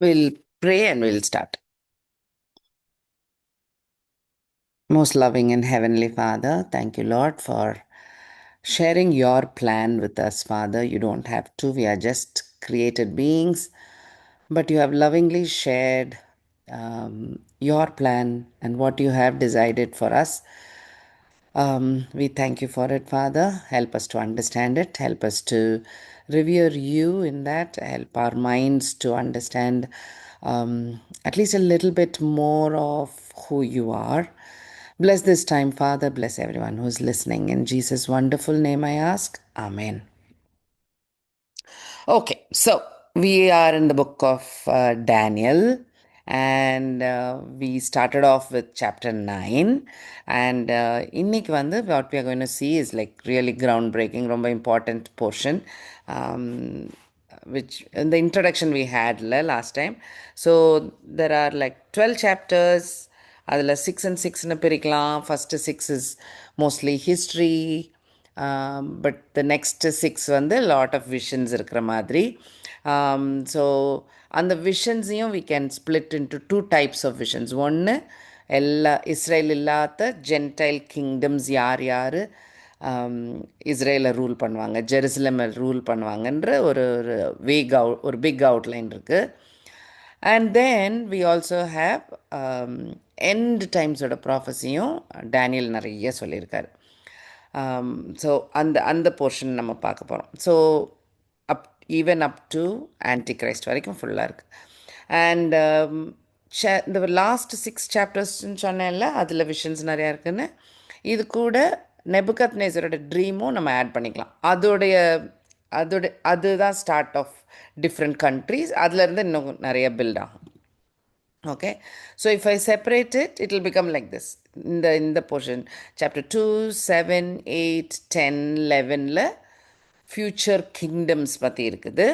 We'll pray and we'll start. Most loving and heavenly Father, thank you, Lord, for sharing your plan with us, Father. You don't have to, we are just created beings, but you have lovingly shared your plan and what you have decided for us. We thank you for it, Father. Help us to understand it. Help us to revere you in that. Help our minds to understand at least a little bit more of who you are. Bless this time, Father. Bless everyone who's listening. In Jesus' wonderful name I ask. Amen. Okay, so we are in the book of Daniel, and we started off with chapter 9. And இன்னைக்கு வந்து what we are going to see is like really groundbreaking, ரொம்ப important portion, um, which in the introduction we had last time. So there are like 12 chapters. அதில் 6 and 6ன்னு பிரிக்கலாம். First 6 is mostly history, but the next 6 வந்து lot of visions இருக்கிற மாதிரி. So அந்த விஷன்ஸையும் we can split into two types of visions. ஒன்று, எல்லா Israel இல்லாத ஜென்டைல் கிங்டம்ஸ் யார் யார் இஸ்ரேலை ரூல் பண்ணுவாங்க, ஜெருசலமை ரூல் பண்ணுவாங்கன்ற ஒரு ஒரு பிக் அவுட்லைன் இருக்குது. And then we also have end டைம்ஸோட ப்ராஃபஸியும் டேனியல் நிறைய சொல்லியிருக்காரு. ஸோ அந்த போர்ஷன் நம்ம பார்க்க போகிறோம். So even up to Antichrist வரைக்கும் ஃபுல்லாக இருக்குது. அண்ட் இந்த லாஸ்ட் 6 சாப்டர்ஸ்ன்னு சொன்னேன்ல, அதில் விஷன்ஸ் நிறையா இருக்குன்னு. இது கூட நெபுகத்நேசரோட ட்ரீமும் நம்ம ஆட் பண்ணிக்கலாம். அதுதான் ஸ்டார்ட் ஆஃப் டிஃப்ரெண்ட் கண்ட்ரீஸ். அதுலேருந்து இன்னும் நிறைய பில்ட் ஆகும். Okay, so if I separate it, it will become like this. In the portion, chapter 2, 7, 8, 10, 11 future kingdoms பற்றி இருக்குது.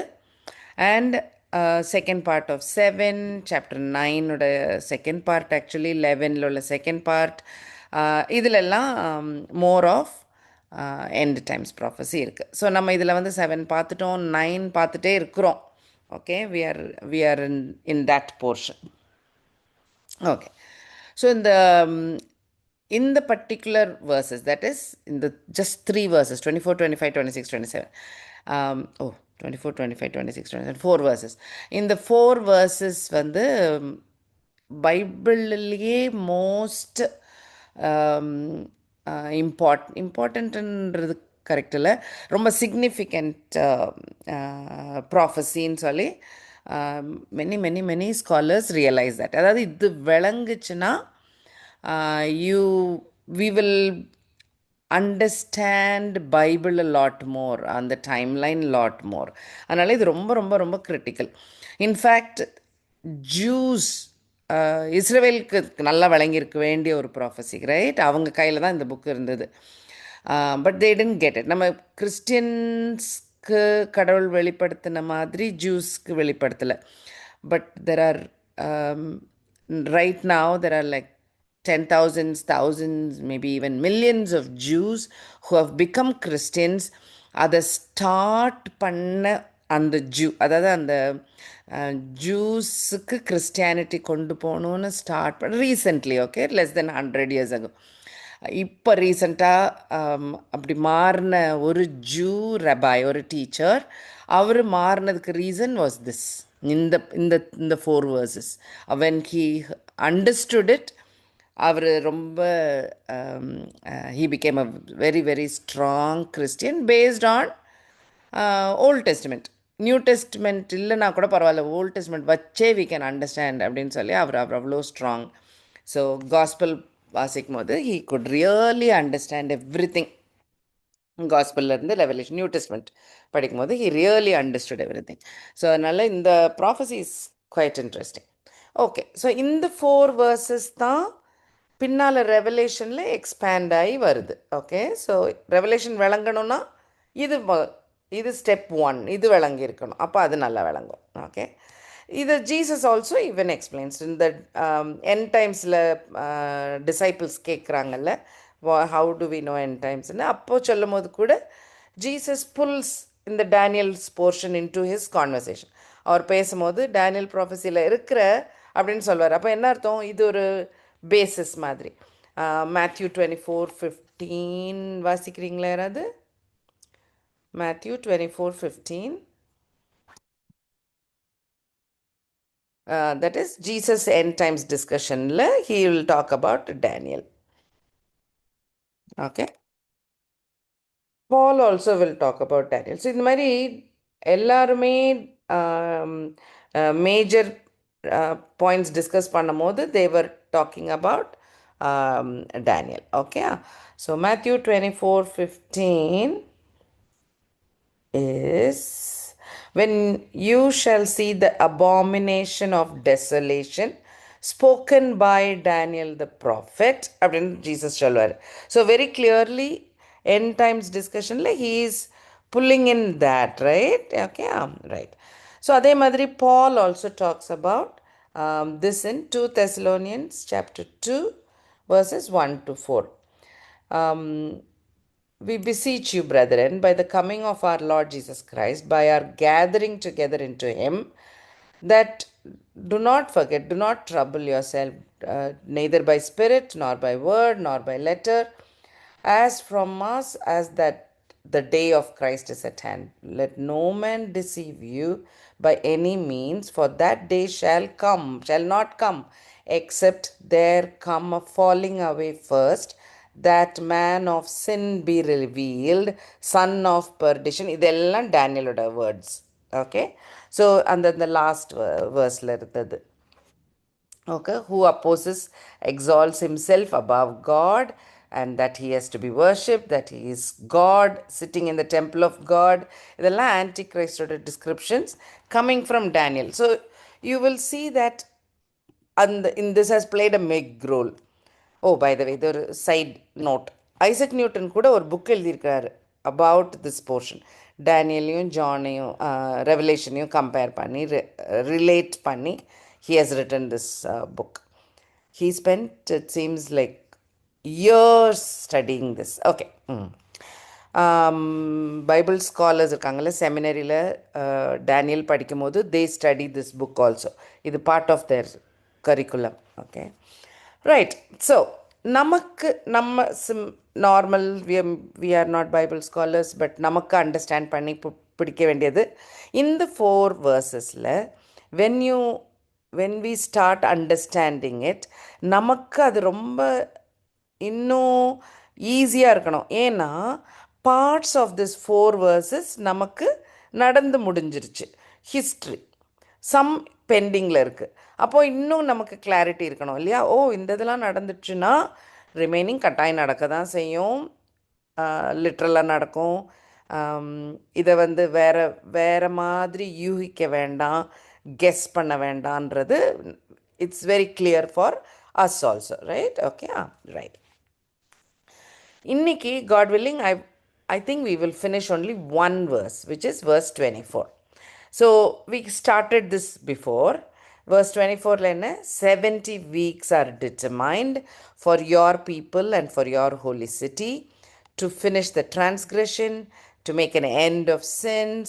And second part of 7, chapter 9 ஓட second part, actually 11 உள்ள second part, இதிலெல்லாம் more of end times prophecy இருக்குது. So நம்ம இதில் வந்து 7 பார்த்துட்டோம், 9 பார்த்துட்டே இருக்கிறோம். Okay, we are in that portion. Okay, so in the particular verses, that is in the just 3 verses, 24, 25, 26, 27, 24, 25, 26, 27, 4 verses. In the 4 verses வந்து பைபிள்லேயே மோஸ்ட் இம்பார்ட்டன்ட்ன்றது கரெக்ட் இல்லை, ரொம்ப சிக்னிஃபிகண்ட் ப்ராஃபஸின்னு சொல்லி மெனி ஸ்காலர்ஸ் ரியலைஸ் தட். அதாவது இது விளங்குச்சுன்னா we will understand Bible a lot more, அந்த timeline lot more. அதனால் இது ரொம்ப ரொம்ப ரொம்ப கிரிட்டிக்கல். இன்ஃபேக்ட் ஜூஸ் இஸ்ரேலுக்கு நல்லா விளங்கியிருக்க வேண்டிய ஒரு ப்ராஃபஸி, ரைட்? அவங்க கையில் தான் இந்த புக் இருந்தது. But they didn't get it. நம்ம கிறிஸ்டியன்ஸ்க்கு கடவுள் வெளிப்படுத்தின மாதிரி ஜூஸ்க்கு வெளிப்படுத்தலை. But there are right now there are like 10,000s, thousands, maybe even millions of Jews who have become Christians. அதை ஸ்டார்ட் பண்ண அந்த அதாவது அந்த ஜூஸுக்கு கிறிஸ்டியானிட்டி கொண்டு போகணுன்னு ஸ்டார்ட் பண்ண recently, okay, less than 100 years ago. இப்போ ரீசெண்டாக அப்படி மாறின ஒரு ஜூ ரபாய், ஒரு டீச்சர், அவர் மாறினதுக்கு ரீசன் வாஸ் திஸ், இந்த 4 verses. when he understood it, அவர் ரொம்ப he became a very very strong Christian based on Old Testament. New testament இல்லைனா கூட பரவாயில்ல, ஓல்ட் டெஸ்ட்மெண்ட் வச்சே we can understand அப்படின்னு சொல்லி அவர் அவ்வளோ ஸ்ட்ராங். ஸோ காஸ்பல் வாசிக்கும் போது he could really understand everything. காஸ்பல்லேருந்து ரெவலேஷன், நியூ டெஸ்ட்மெண்ட் படிக்கும்போது he really understood everything. So அதனால் இந்த prophecy is quite interesting. Okay, so இந்த 4 verses தான் பின்னால் ரெவலேஷனில் எக்ஸ்பேண்ட் ஆகி வருது. ஓகே, ஸோ ரெவலேஷன் விளங்கணுன்னா இது ஸ்டெப் 1, இது விளங்கி இருக்கணும், அப்போ அது நல்லா விளங்கும். ஓகே, இது ஜீசஸ் ஆல்சோ ஈவன் எக்ஸ்பிளைன்ஸ் இந்த என் டைம்ஸில் disciples கேட்குறாங்கல்ல, how to we know என் டைம்ஸ்ன்னு. அப்போது சொல்லும் போது கூட ஜீசஸ் புல்ஸ் இந்த Daniels portion in to his conversation. அவர் பேசும்போது டேனியல் ப்ராஃபஸியில் இருக்கிற அப்படின்னு சொல்வார். அப்போ என்ன அர்த்தம்? இது ஒரு பேசிஸ் மாதிரி. மேத்யூ 24:15 வாசிக்கிறீங்களா யாராவது? Matthew 24:15. That is Jesus end times discussion. He will talk about Daniel. Okay. Paul also will talk about Daniel. So இந்த மாதிரி எல்லாருமே மேஜர் பாயிண்ட்ஸ் டிஸ்கஸ் பண்ணும்போது they're talking about Daniel. Okay. So Matthew 24:15 is, when you shall see the abomination of desolation spoken by Daniel the prophet அப்படின்னு Jesus சொல்வார். So very clearly end times discussionல he is pulling in that, right? Okay, right. So அதே மாதிரி Paul also talks about this in 2 Thessalonians chapter 2 verses 1 to 4. We beseech you, brethren, by the coming of our Lord Jesus Christ, by our gathering together into him, that do not forget, do not trouble yourself, neither by spirit, nor by word, nor by letter, as from us, as that the day of Christ is at hand. Let no man deceive you by any means, for that day shall not come, except there come a falling away first, that man of sin be revealed, son of perdition. இதெல்லாம் டேனியலோட words. Okay, so அந்த last வேர்ஸில் இருந்தது. Okay, who opposes, exalts himself above God, and that he has to be worshipped, that he is God sitting in the temple of God. இதெல்லாம் antichristோட descriptions coming from Daniel. So you will see that in this has played a big role. Oh, by the way, இது ஒரு side note. Isaac Newton கூட ஒரு book எழுதியிருக்காரு about this portion. டேனியலையும் ஜானையும் ரெவலேஷனையும் compare பண்ணி relate பண்ணி he has written this book. He spent, it seems like, years studying this. Okay. Bible scholars இருக்காங்கள்ல, செமினரியில் Daniel படிக்கும் போது they study this book also. இது part of their curriculum. Okay, right. So நமக்கு normal we are not Bible scholars, but நமக்கு understand பண்ணி பிடிக்க வேண்டியது இந்த 4 வேர்சஸில் when we start understanding it, நமக்கு அது ரொம்ப இன்னும் ஈஸியாக இருக்கணும். ஏன்னா பார்ட்ஸ் ஆஃப் திஸ் 4 வேர்சஸ் நமக்கு நடந்து முடிஞ்சிருச்சு. ஹிஸ்ட்ரி சம் பெண்டிங்கில் இருக்குது. அப்போது இன்னும் நமக்கு கிளாரிட்டி இருக்கணும் இல்லையா? ஓ, இந்த இதெல்லாம் நடந்துச்சுன்னா ரிமைனிங் கட்டாயம் நடக்க தான் செய்யும், லிட்ரலாக நடக்கும். இதை வேறு மாதிரி யூகிக்க வேண்டாம், கெஸ் பண்ண வேண்டான்றது it's very clear for us also, right? Okay, right. இன்னைக்கு God willing, I think we will finish only one verse, which is verse 24. So we started this before. Verse 24 70 weeks are determined for your people and for your holy city, to finish the transgression, to make an end of sins,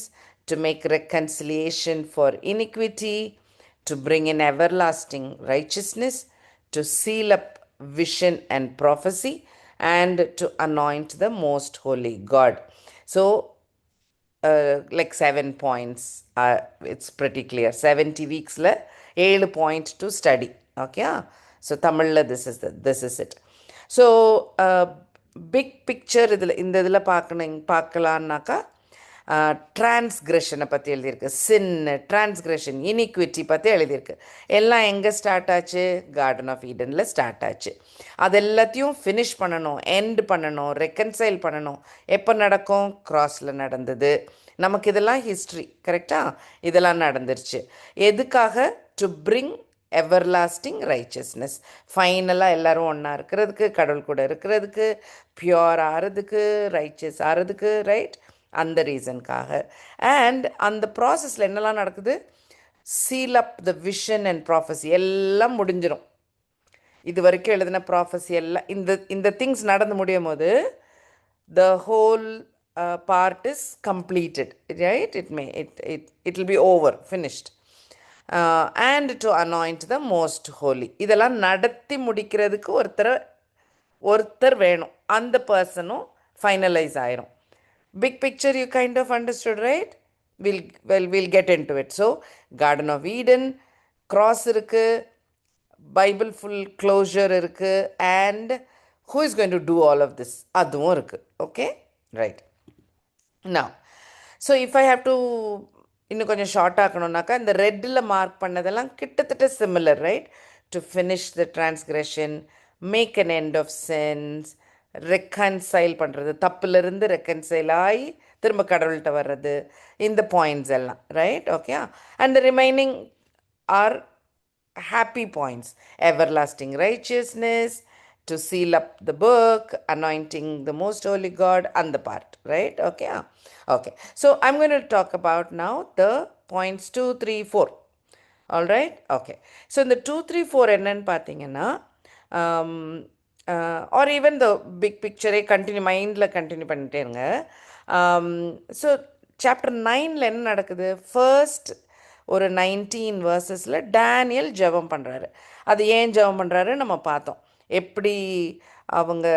to make reconciliation for iniquity, to bring in everlasting righteousness, to seal up vision and prophecy, and to anoint the most holy God. So like 7 points, it's pretty clear. 70 weeks 7 point to study. Okay, so Tamil this is it. So big picture இந்த இதில் பார்க்கலான்னாக்கா டிரான்ஸ்கிரெஷனை பற்றி எழுதியிருக்கு, சின், டிரான்ஸ்கிரெஷன், iniquity பற்றி எழுதியிருக்கு. எல்லாம் எங்கே start ஆச்சு? Garden of ஈடனில் start ஆச்சு. அது எல்லாத்தையும் ஃபினிஷ் பண்ணணும், எண்ட் பண்ணணும், ரெக்கன்சைல் பண்ணணும். எப்போ நடக்கும்? கிராஸில் நடந்தது. நமக்கு இதெல்லாம் ஹிஸ்ட்ரி, கரெக்டாக? இதெல்லாம் நடந்துருச்சு. எதுக்காக? To bring everlasting righteousness. ஃபைனலாக எல்லோரும் ஒன்றா இருக்கிறதுக்கு, கடவுள் கூட இருக்கிறதுக்கு, பியூர் ஆகிறதுக்கு, ரைச்சஸ் ஆகிறதுக்கு, ரைட்? அந்த ரீசனுக்காக. அண்ட் அந்த ப்ராசஸில் என்னெல்லாம் நடக்குது? Seal up the vision and prophecy எல்லாம் முடிஞ்சிடும். இது வரைக்கும் எழுதின ப்ராஃபஸி எல்லாம் இந்த திங்ஸ் நடந்து முடியும் போது the whole part is completed, right? It will be over, finished. And to anoint the most holy. இதெல்லாம் நடத்தி முடிக்கிறதுக்கு ஒருத்தர் வேணும். அந்த பர்சனும் ஃபைனலைஸ் ஆயிரும். Big picture you kind of understood, right? We'll get into it. So Garden of Eden, cross இருக்கு, Bible full closure இருக்கு, and who is going to do all of this அதுவும் இருக்கு. Okay, right. now so if I have to இன்னும் கொஞ்சம் short ஆக்கணும்னாக்கா, இந்த ரெட்டில் mark பண்ணதெல்லாம் கிட்டத்தட்ட similar, right? To finish the transgression, make an end of sins, reconcile பண்ணுறது, தப்புலேருந்து ரெக்கன்சைல் ஆகி திரும்ப கடவுள்கிட்ட வர்றது, இந்த பாயிண்ட்ஸ் எல்லாம், right? Okay. And the remaining are happy points: everlasting righteousness, to seal up the book, anointing the most holy God, and the part, right? Okay. Okay, so I'm going to talk about now the points 2, 3, 4. All right. Okay, so in the 2, 3, 4 என்னன்னு பார்த்தீங்கன்னா, or even the big picture continue மைண்டில் continue பண்ணிட்டே இருங்க. So chapter 9ல் என்ன நடக்குது? First ஒரு 19 வேர்சஸில் Daniel ஜெபம் பண்ணுறாரு. அது ஏன் ஜெபம் பண்ணுறாரு நம்ம பார்த்தோம். எப்படி அவங்க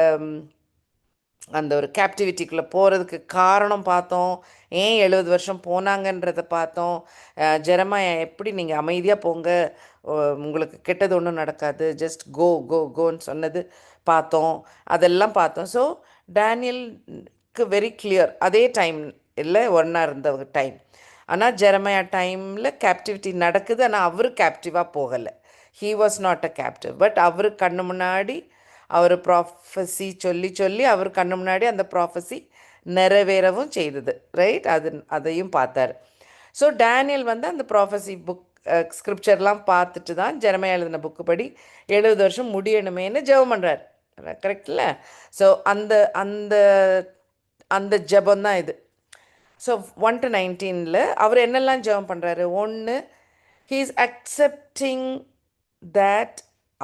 அந்த ஒரு கேப்டிவிட்டிக்குள்ளே போகிறதுக்கு காரணம் பார்த்தோம். ஏன் 70 வருஷம் போனாங்கன்றதை பார்த்தோம். ஜெரமாயா எப்படி நீங்கள் அமைதியாக போங்க, உங்களுக்கு கெட்டது ஒன்றும் நடக்காது, ஜஸ்ட் கோ கோ கோன்னு சொன்னது பார்த்தோம். அதெல்லாம் பார்த்தோம். ஸோ டேனியலுக்கு வெரி கிளியர். அதே டைம் இல்லை, ஒன்றா இருந்த டைம். ஆனால் ஜெரமையா டைமில் கேப்டிவிட்டி நடக்குது, ஆனால் அவர் கேப்டிவாக போகலை. He was not a captive. But அவர் கண்ணு முன்னாடி அவர் ப்ராஃபஸி சொல்லி அவர் கண்ணு முன்னாடி அந்த ப்ராஃபஸி நிறைவேறவும் செய்தது, ரைட்? அதையும் பார்த்தார். ஸோ டேனியல் அந்த ப்ராஃபஸி புக் ஸ்கிரிப்சர்லாம் பார்த்துட்டு தான் ஜெரமையா எழுதின புக்கு படி 70 வருஷம் முடியணுமேன்னு ஜெபம் பண்ணுறார், கரெக்டில்ல? ஸோ அந்த அந்த அந்த ஜெபம் தான் இது. ஸோ 1 to 19ல் அவர் என்னெல்லாம் ஜெபம் பண்ணுறாரு? ஒன்று, ஹீ இஸ் அக்செப்டிங் தட்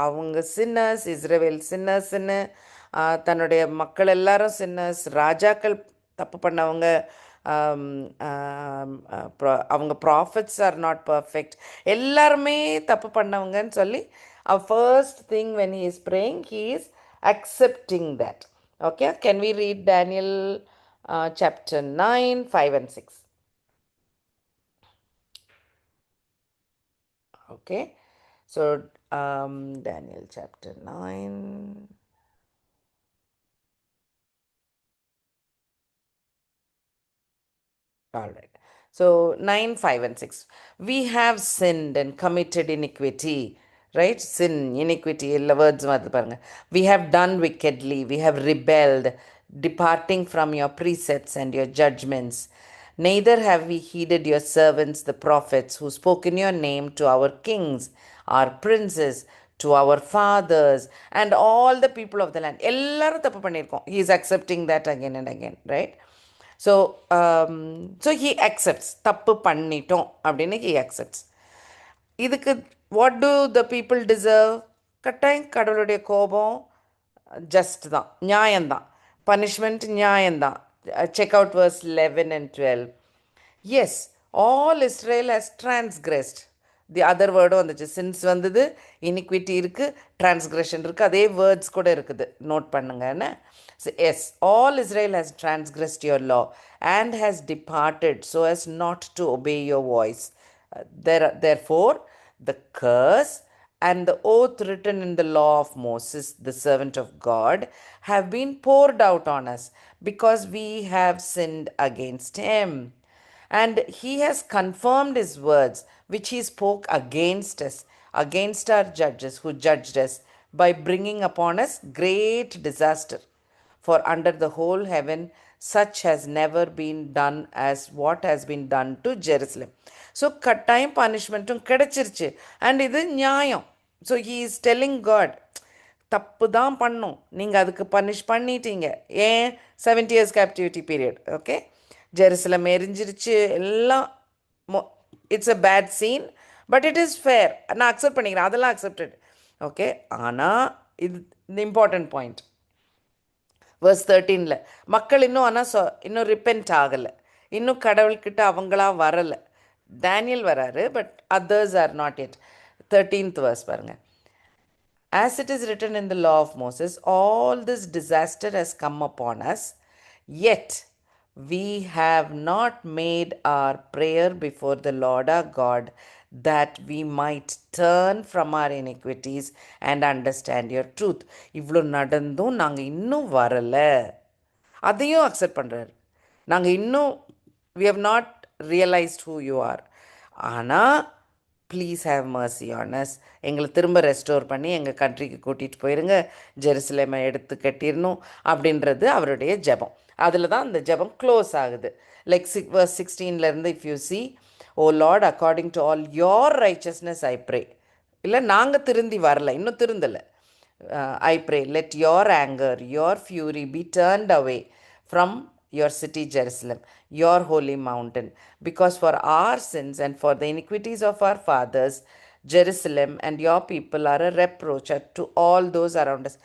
அவங்க சின்னர்ஸ், இஸ்ரவேல் சின்னர்ஸ்ன்னு, தன்னுடைய மக்கள் எல்லாரும் சின்னர்ஸ், ராஜாக்கள் தப்பு பண்ணவங்க, அவங்க ப்ராஃபிட்ஸ் ஆர் நாட் பர்ஃபெக்ட், எல்லாருமே தப்பு பண்ணவங்கன்னு சொல்லி first thing when he is praying, he is accepting that. Okay, can we read Daniel chapter 9, 5 and 6. Okay, so Daniel chapter 9. All right, so 9, 5 and 6. We have sinned and committed iniquity, right? Sin, iniquity, illa words maathu parunga. We have done wickedly, we have rebelled, departing from your precepts and your judgments. Neither have we heeded your servants the prophets, who spoke in your name to our kings, our princes, to our fathers, and all the people of the land. Ellarum thappu pannirkom. He is accepting that again and again, right? So so he accepts, தப்பு பண்ணிட்டோம் அப்படின்னு he accepts. இதுக்கு what do the people deserve? கட்டாயம் கடவுளுடைய கோபம் just தான், நியாயம்தான். Punishment நியாயம்தான். Check out verse 11 and 12. Yes, all Israel has transgressed. The other வேர்டும் வந்துச்சு. சின்ஸ் வந்தது, இனிக்விட்டி இருக்குது, டிரான்ஸ்கிரஷன் இருக்குது, அதே வேர்ட்ஸ் கூட இருக்குது, நோட் பண்ணுங்கன்னு. Yes, all Israel has transgressed your law and has departed so as not to obey your voice. Therefore the curse and the oath written in the law of Moses, the servant of God, have been poured out on us, because we have sinned against him. And he has confirmed his words, which he spoke against us, against our judges who judged us, by bringing upon us great disaster. For under the whole heaven such has never been done as what has been done to Jerusalem. So கட்டாயம் பனிஷ்மெண்ட்டும் கிடைச்சிருச்சு, and இது நியாயம். So he is telling God, தப்பு தான் பண்ணும், நீங்கள் அதுக்கு punish பண்ணிட்டீங்க. ஏன்? 70 years captivity period. Okay, Jerusalem எரிஞ்சிருச்சு, எல்லாம் it's a bad scene, but it is fair. நான் அக்செப்ட் பண்ணிக்கிறேன், அதெல்லாம் அக்செப்டட். ஓகே, ஆனால் இது இந்த இம்பார்ட்டன்ட் பாயிண்ட், verse 13ல மக்கள் இன்னும் ஆனால் இன்னும் ரிப்பென்ட் ஆகலை, இன்னும் கடவுள்கிட்ட அவங்களா வரலை. டேனியல் வராரு, but others are not yet. 13th verse பாருங்க. As it is written in the law of Moses, all this disaster has come upon us, yet we have not made our prayer before the Lord our God, that we might turn from our iniquities and understand your truth. இவ்வளோ நடந்தும் நாங்கள் இன்னும் வரலை, அதையும் accept பண்ணுறாரு. நாங்கள் இன்னும் we have not realized who you are. ஆனால் please have mercy on us, எங்களை திரும்ப ரெஸ்டோர் பண்ணி எங்கள் கண்ட்ரிக்கு கூட்டிகிட்டு போயிருங்க, ஜெருசலேமை எடுத்து கட்டிடணும் அப்படின்றது அவருடைய ஜெபம். அதில் தான் அந்த ஜெபம் க்ளோஸ் ஆகுது. லைக் verse 16லேருந்து if you see, O Lord according to all your righteousness I pray. இல்லை நாங்கள் திருந்தி வரல, இன்னும் திருந்தலை. I pray, let your anger, your fury be turned away from your city Jerusalem, your holy mountain, because for our sins and for the iniquities of our fathers, Jerusalem and your people are a reproach to all those around us.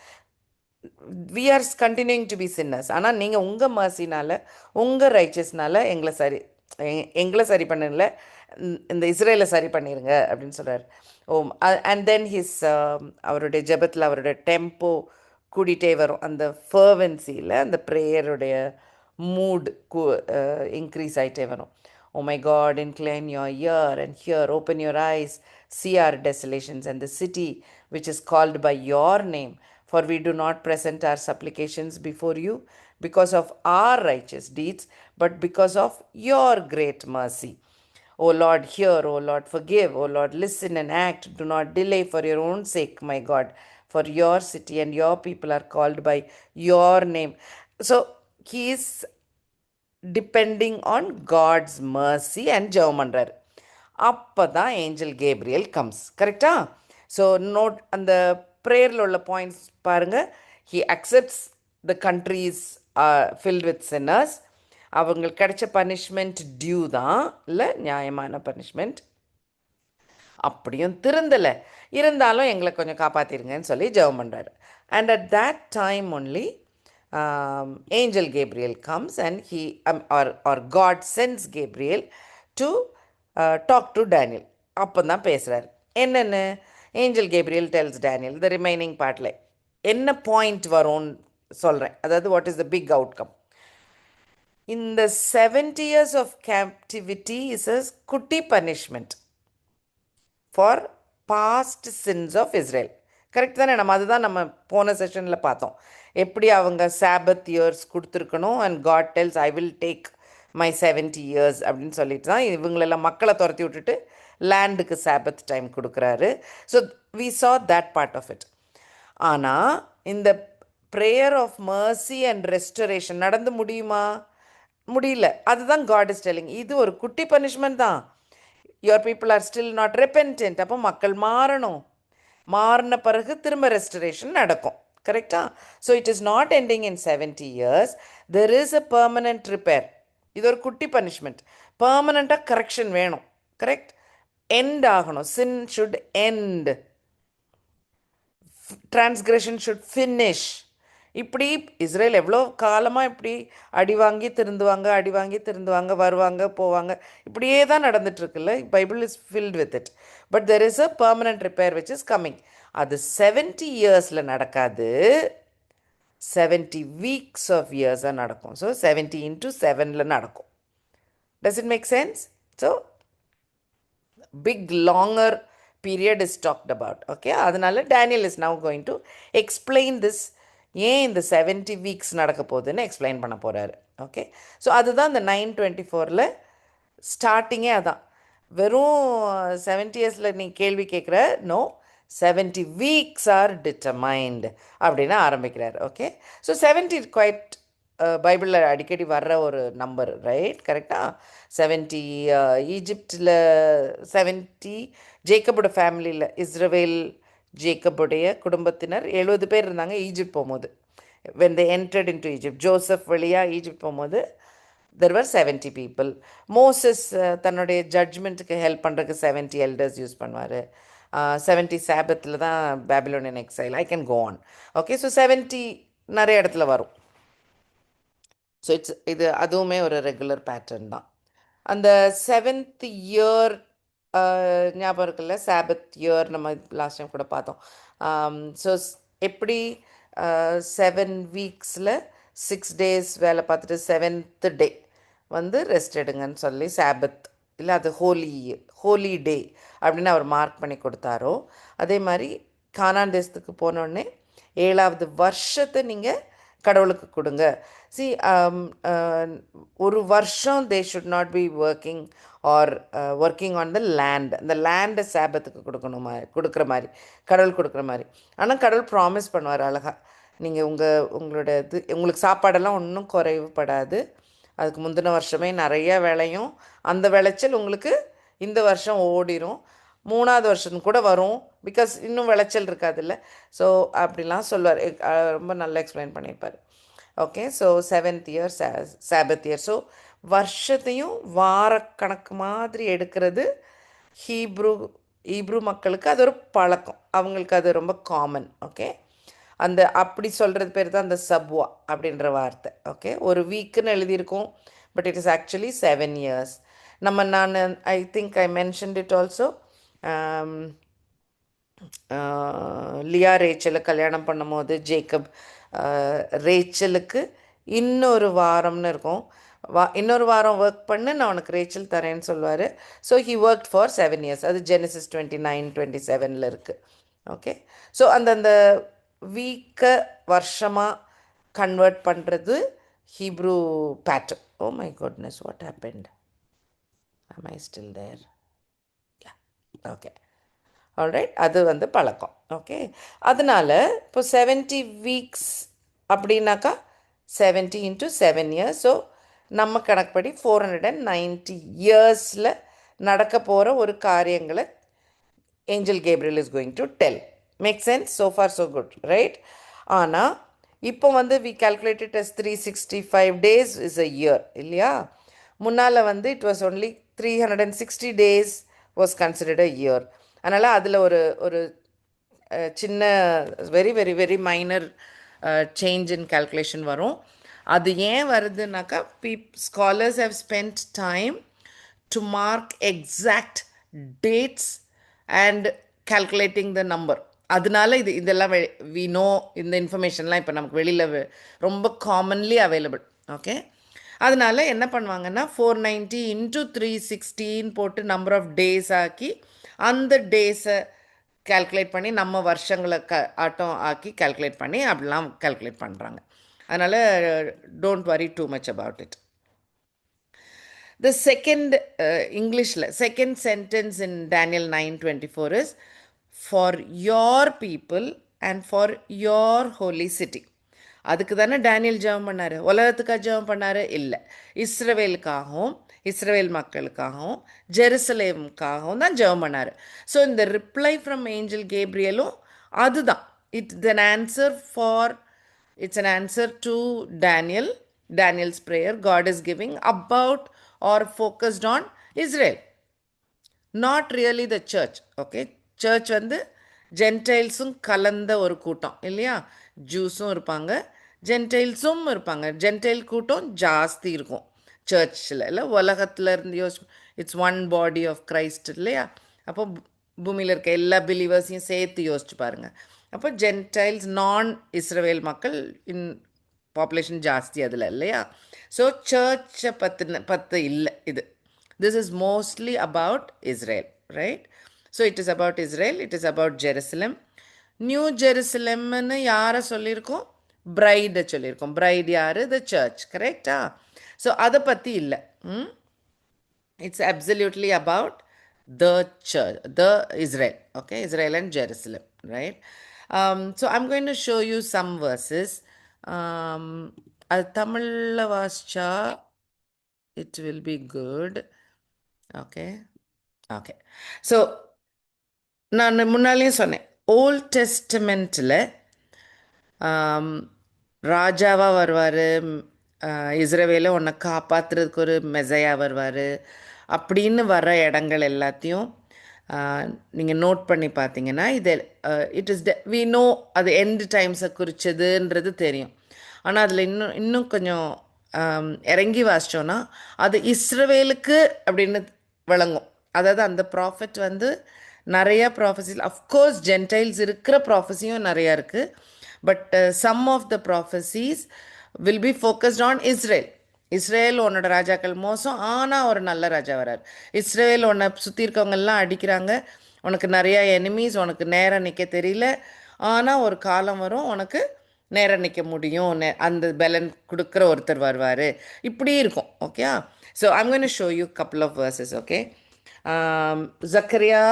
We are continuing to be sinners. ஆனால் நீங்கள் உங்கள் மர்சினால், உங்கள் ரைச்சஸ்னால் எங்களை சரி பண்ணல, இந்த இஸ்ரேலை சரி பண்ணிடுங்க அப்படின்னு சொல்கிறார். அண்ட் தென் ஹிஸ் அவருடைய ஜெபத்தில் அவருடைய டெம்போ கூடிட்டே வரும். அந்த ஃபர்வன்சியில் அந்த ப்ரேயருடைய மூட் இன்க்ரீஸ் ஆகிட்டே வரும். Oh my God, incline your ear and hear, open your eyes, see our desolations and the city which is called by your name. For we do not present our supplications before you because of our righteous deeds, but because of your great mercy. O Lord, hear, O Lord, forgive, O Lord, listen and act. Do not delay for your own sake, my God, for your city and your people are called by your name. So he is depending on God's mercy and ஜெபம் பண்ணுறார். அப்போ தான் angel Gabriel comes. கரெக்டா? So note அந்த ப்ரேயரில் உள்ள points பாருங்கள். He accepts the countries filled with sinners. அவங்களுக்கு கிடைச்ச பனிஷ்மெண்ட் டியூ தான், இல்லை நியாயமான பனிஷ்மெண்ட். அப்படியும் திருந்தலை, இருந்தாலும் எங்களை கொஞ்சம் காப்பாற்றிருங்கன்னு சொல்லி ஜெபம் பண்ணுறாரு. And at that time only angel Gabriel comes and he or God sends Gabriel to talk to Daniel. அப்போ தான் பேசுகிறார். என்னென்னு angel Gabriel tells Daniel the remaining பார்ட்டில் என்ன பாயிண்ட் வரும்னு சொல்கிறேன். அதாவது what is the big outcome. இந்த 70 years of captivity is a குட்டி punishment for past sins of Israel. Correct தானே? அதுதான் நம்ம போன செஷனில் பார்த்தோம். எப்படி அவங்க சாபத் இயர்ஸ் கொடுத்துருக்கணும். And God tells I will take my 70 years அப்படின்னு சொல்லிட்டு தான் இவங்களெல்லாம் மக்களை துரத்தி விட்டுட்டு லேண்டுக்கு சாபத் டைம் கொடுக்குறாரு. So we saw that part of it. ஆனால் இந்த prayer of mercy and restoration நடந்து முடியுமா? முடியல. அதுதான் காட் இஸ் டெல்லிங். இது ஒரு குட்டி பனிஷ்மெண்ட் தான். Your people are still not repentant. அப்போ மக்கள் மாறணும். மாறின பிறகு திரும்ப ரெஸ்டரேஷன் நடக்கும். கரெக்டா? So it is not ending in 70 years. There is a permanent repair. இது ஒரு குட்டி பனிஷ்மெண்ட். பெர்மனண்ட்டாக கரெக்ஷன் வேணும். கரெக்ட்? எண்ட் ஆகணும். Sin should end, transgression should finish. இப்படி இஸ்ரேல் எவ்வளோ காலமாக இப்படி அடி வாங்கி திருந்துவாங்க, அடி வாங்கி திருந்துவாங்க, வருவாங்க போவாங்க, இப்படியே தான் நடந்துட்டுருக்குல்ல. Bible is filled with it. But there is a permanent repair which is coming. அது 70 yearsல நடக்காது, 70 weeks of yearsஸாக நடக்கும். ஸோ 70 into 7ல் நடக்கும். Does it make sense? So big longer period is talked about. Okay, அதனால Daniel is now going to explain this. ஏன் இந்த 70 weeks நடக்க போகுதுன்னு எக்ஸ்பிளைன் பண்ண போகிறாரு. ஓகே, ஸோ அதுதான் இந்த 9:24 ஸ்டார்டிங்கே. அதான் வெறும் 70 yearsல நீ கேள்வி கேட்குற. நோ, 70 weeks ஆர் டிட்டர்மைன்டு அப்படின்னு ஆரம்பிக்கிறார். ஓகே, ஸோ 70 குவைட் பைபிளில் அடிக்கடி வர்ற ஒரு நம்பர், ரைட்? கரெக்டாக 70 ஈஜிப்டில் 70 ஜேக்கபோட ஃபேமிலியில், இஸ்ரவேல் ஜேக்கபுடைய குடும்பத்தினர் 70 பேர் இருந்தாங்க ஈஜிப்ட் போகும்போது. when they entered into Egypt, Joseph வழியாக ஈஜிப்ட் போகும்போது there were 70 people. மோசஸ் தன்னுடைய ஜட்ஜ்மெண்ட்டுக்கு ஹெல்ப் பண்ணுறதுக்கு 70 elders யூஸ் பண்ணுவார். 70 சாபத்தில் தான் Babylonian exile. I can go on. Okay, so 70 நிறைய இடத்துல வரும். ஸோ இது அதுவுமே ஒரு ரெகுலர் பேட்டர்ன் தான். அந்த 7th இயர் ஞாபகம் இருக்குல்ல, சாபத் இயர் நம்ம லாஸ்ட் டைம் கூட பார்த்தோம். ஸோ எப்படி 7 வீக்ஸில் 6 days வேலை பார்த்துட்டு 7th டே வந்து ரெஸ்ட் எடுங்கன்னு சொல்லி சாபத் இல்லை அது ஹோலி டே அப்படின்னு அவர் மார்க் பண்ணி கொடுத்தாரோ, அதே மாதிரி கானான் தேசத்துக்கு போனோடனே 7வது வருஷத்தை நீங்கள் கடவுளுக்கு கொடுங்க. சி ஒரு வருஷம் they should not be working are working on the land. அந்த லேண்டை சாபத்துக்கு கொடுக்குற மாதிரி கடவுள் கொடுக்குற மாதிரி. ஆனால் கடவுள் ப்ராமிஸ் பண்ணுவார் அழகாக, நீங்கள் உங்களோட உங்களுக்கு சாப்பாடெல்லாம் ஒன்றும் குறைவுபடாது. அதுக்கு முந்தின வருஷமே நிறைய விளையும், அந்த விளைச்சல் உங்களுக்கு இந்த வருஷம் ஓடிரும், 3வது வருஷம் கூட வரும், பிகாஸ் இன்னும் விளைச்சல் இருக்காதுல்ல. ஸோ அப்படிலாம் சொல்லுவார், ரொம்ப நல்லா எக்ஸ்பிளைன் பண்ணியிருப்பார். Okay, so 7th year Sabbath year. So வருஷத்தையும் வாரக்கணக்கு மாதிரி எடுக்கிறது ஹீப்ரூ மக்களுக்கு அது ஒரு பழக்கம், அவங்களுக்கு அது ரொம்ப காமன். ஓகே, அந்த அப்படி சொல்கிறது பேர் தான் அந்த சப்வா அப்படின்ற வார்த்தை. ஓகே, ஒரு வீக்குன்னு எழுதியிருக்கோம், but it is actually 7 years. நான் I think I mentioned it also. Leah ரேச்சலை கல்யாணம் பண்ணும்போது ஜேக்கப் ரேச்சலுக்கு இன்னொரு வாரம்னு இருக்கும், இன்னொரு வாரம் ஒர்க் பண்ணு, நான் உனக்கு ரேச்சல் தரேன்னு சொல்லுவார். So he work for 7 years. அது ஜெனசிஸ் 29-27 இருக்குது. ஓகே, ஸோ அந்தந்த வீக்கை வருஷமாக கன்வெர்ட் பண்ணுறது Hebrew pattern. Oh my goodness, what happened? am I still there? yeah, okay, alright, அது வந்து பழக்கம். ஓகே, அதனால் இப்போ 70 weeks அப்படின்னாக்கா 70 into 7 years. ஸோ நம்ம கணக்குப்படி 490 yearsல நடக்க போகிற ஒரு காரியங்களை angel Gabriel is going to tell. Make sense? So far so good, right? ஆனால் இப்போ வந்து we calculated as 365 days is a year இல்லையா? முன்னால் வந்து it was only 360 days was considered a year. அதனால் அதில் ஒரு சின்ன very very very minor change in calculation வரும். அது ஏன் வருதுனாக்கா, scholars have spend time to mark exact dates and calculating the number. அதனால இதெல்லாம் வி நோ, இந்த இன்ஃபர்மேஷன்லாம் இப்போ நமக்கு வெளியில் ரொம்ப காமன்லி அவைலபிள். ஓகே, அதனால என்ன பண்ணுவாங்கன்னா 490 into 316 போட்டு நம்பர் ஆஃப் டேஸ் ஆக்கி அந்த டேஸை கால்குலேட் பண்ணி நம்ம வருஷங்களை ஆட்டம் ஆக்கி கால்குலேட் பண்ணி அப்படிலாம் கால்குலேட் பண்ணுறாங்க. அதனால் don't worry too much about it. The second Englishல second sentence in Daniel 9:24 is for your people and for your holy city. அதுக்கு தானே டேனியல் ஜெபம் பண்ணார், உலகத்துக்காக ஜெபம் பண்ணார்? இல்லை, இஸ்ரவேலுக்காகவும் இஸ்ரவேல் மக்களுக்காகவும் ஜெருசலேமுக்காகவும் தான் ஜெபம் பண்ணார். ஸோ இந்த ரிப்ளை ஃப்ரம் ஏஞ்சல் கேப்ரியலும் அதுதான். It's an answer for, it's an answer to Daniel's prayer God is giving about or focused on Israel, not really the church. Okay, church வந்து ஜென்டைல்ஸும் கலந்த ஒரு கூட்டம் இல்லையா? ஜூஸும் இருப்பாங்க, ஜென்டைல்ஸும் இருப்பாங்க. ஜென்டைல் கூட்டம் ஜாஸ்தி இருக்கும் சர்ச்சில், இல்லை உலகத்தில் இருந்து it's one body of Christ இல்லையா? அப்போ பூமியில் இருக்க எல்லா பிலீவர்ஸையும் சேர்த்து யோசிச்சு பாருங்கள். அப்போ ஜென்டைல்ஸ் நான் இஸ்ரவேல் மக்கள் இன் பாப்புலேஷன் ஜாஸ்தி அதில் இல்லையா? ஸோ சர்ச்சை பத்து இல்லை இது. This is mostly about Israel, right? So it is about Israel, it is about Jerusalem. New ஜெருசலம்னு யாரை சொல்லியிருக்கோம்? பிரைடை சொல்லியிருக்கோம். பிரைட் யார்? த சர்ச், கரெக்டா? ஸோ அதை பற்றி இல்லை. It's absolutely about the church, the Israel. Okay, Israel and Jerusalem, right? So I'm going to show you some verses. அது தமிழில் வாசிச்சா it will be good. Okay okay, so நான் முன்னாலேயும் சொன்னேன், ஓல்ட் டெஸ்டமெண்ட்டில் ராஜாவாக வருவார், இஸ்ரவேலை உன்னை காப்பாற்றுறதுக்கு ஒரு மெசையா வருவார் அப்படின்னு வர இடங்கள் எல்லாத்தையும் நீங்கள் நோட் பண்ணி பார்த்தீங்கன்னா இது இட் இஸ் வி நோ அது எண்ட் டைம்ஸை குறித்ததுன்றது தெரியும். ஆனால் அதில் இன்னும் கொஞ்சம் இறங்கி வாசிச்சோன்னா அது இஸ்ரவேலுக்கு அப்படின்னு விளங்கும். அதாவது அந்த ப்ராஃபெட் வந்து நிறையா ப்ராஃபஸிஸ், அஃப்கோர்ஸ் ஜென்டைல்ஸ் இருக்கிற ப்ராஃபஸியும் நிறையா இருக்குது. But some of the prophecies will be focused on Israel. Israel உன்னோட ராஜாக்கள் மோசம், ஆனால் ஒரு நல்ல ராஜா வரார். இஸ்ரேல் உன்னை சுற்றி இருக்கவங்கெல்லாம் அடிக்கிறாங்க, உனக்கு நிறையா எனிமீஸ், உனக்கு நேரம் நிற்க தெரியல, ஆனால் ஒரு காலம் வரும் உனக்கு நேரம் நிற்க முடியும், அந்த பலன் கொடுக்குற ஒருத்தர் வருவார். இப்படி இருக்கும். Okay, so I'm going to show you couple of verses. Okay, Zechariah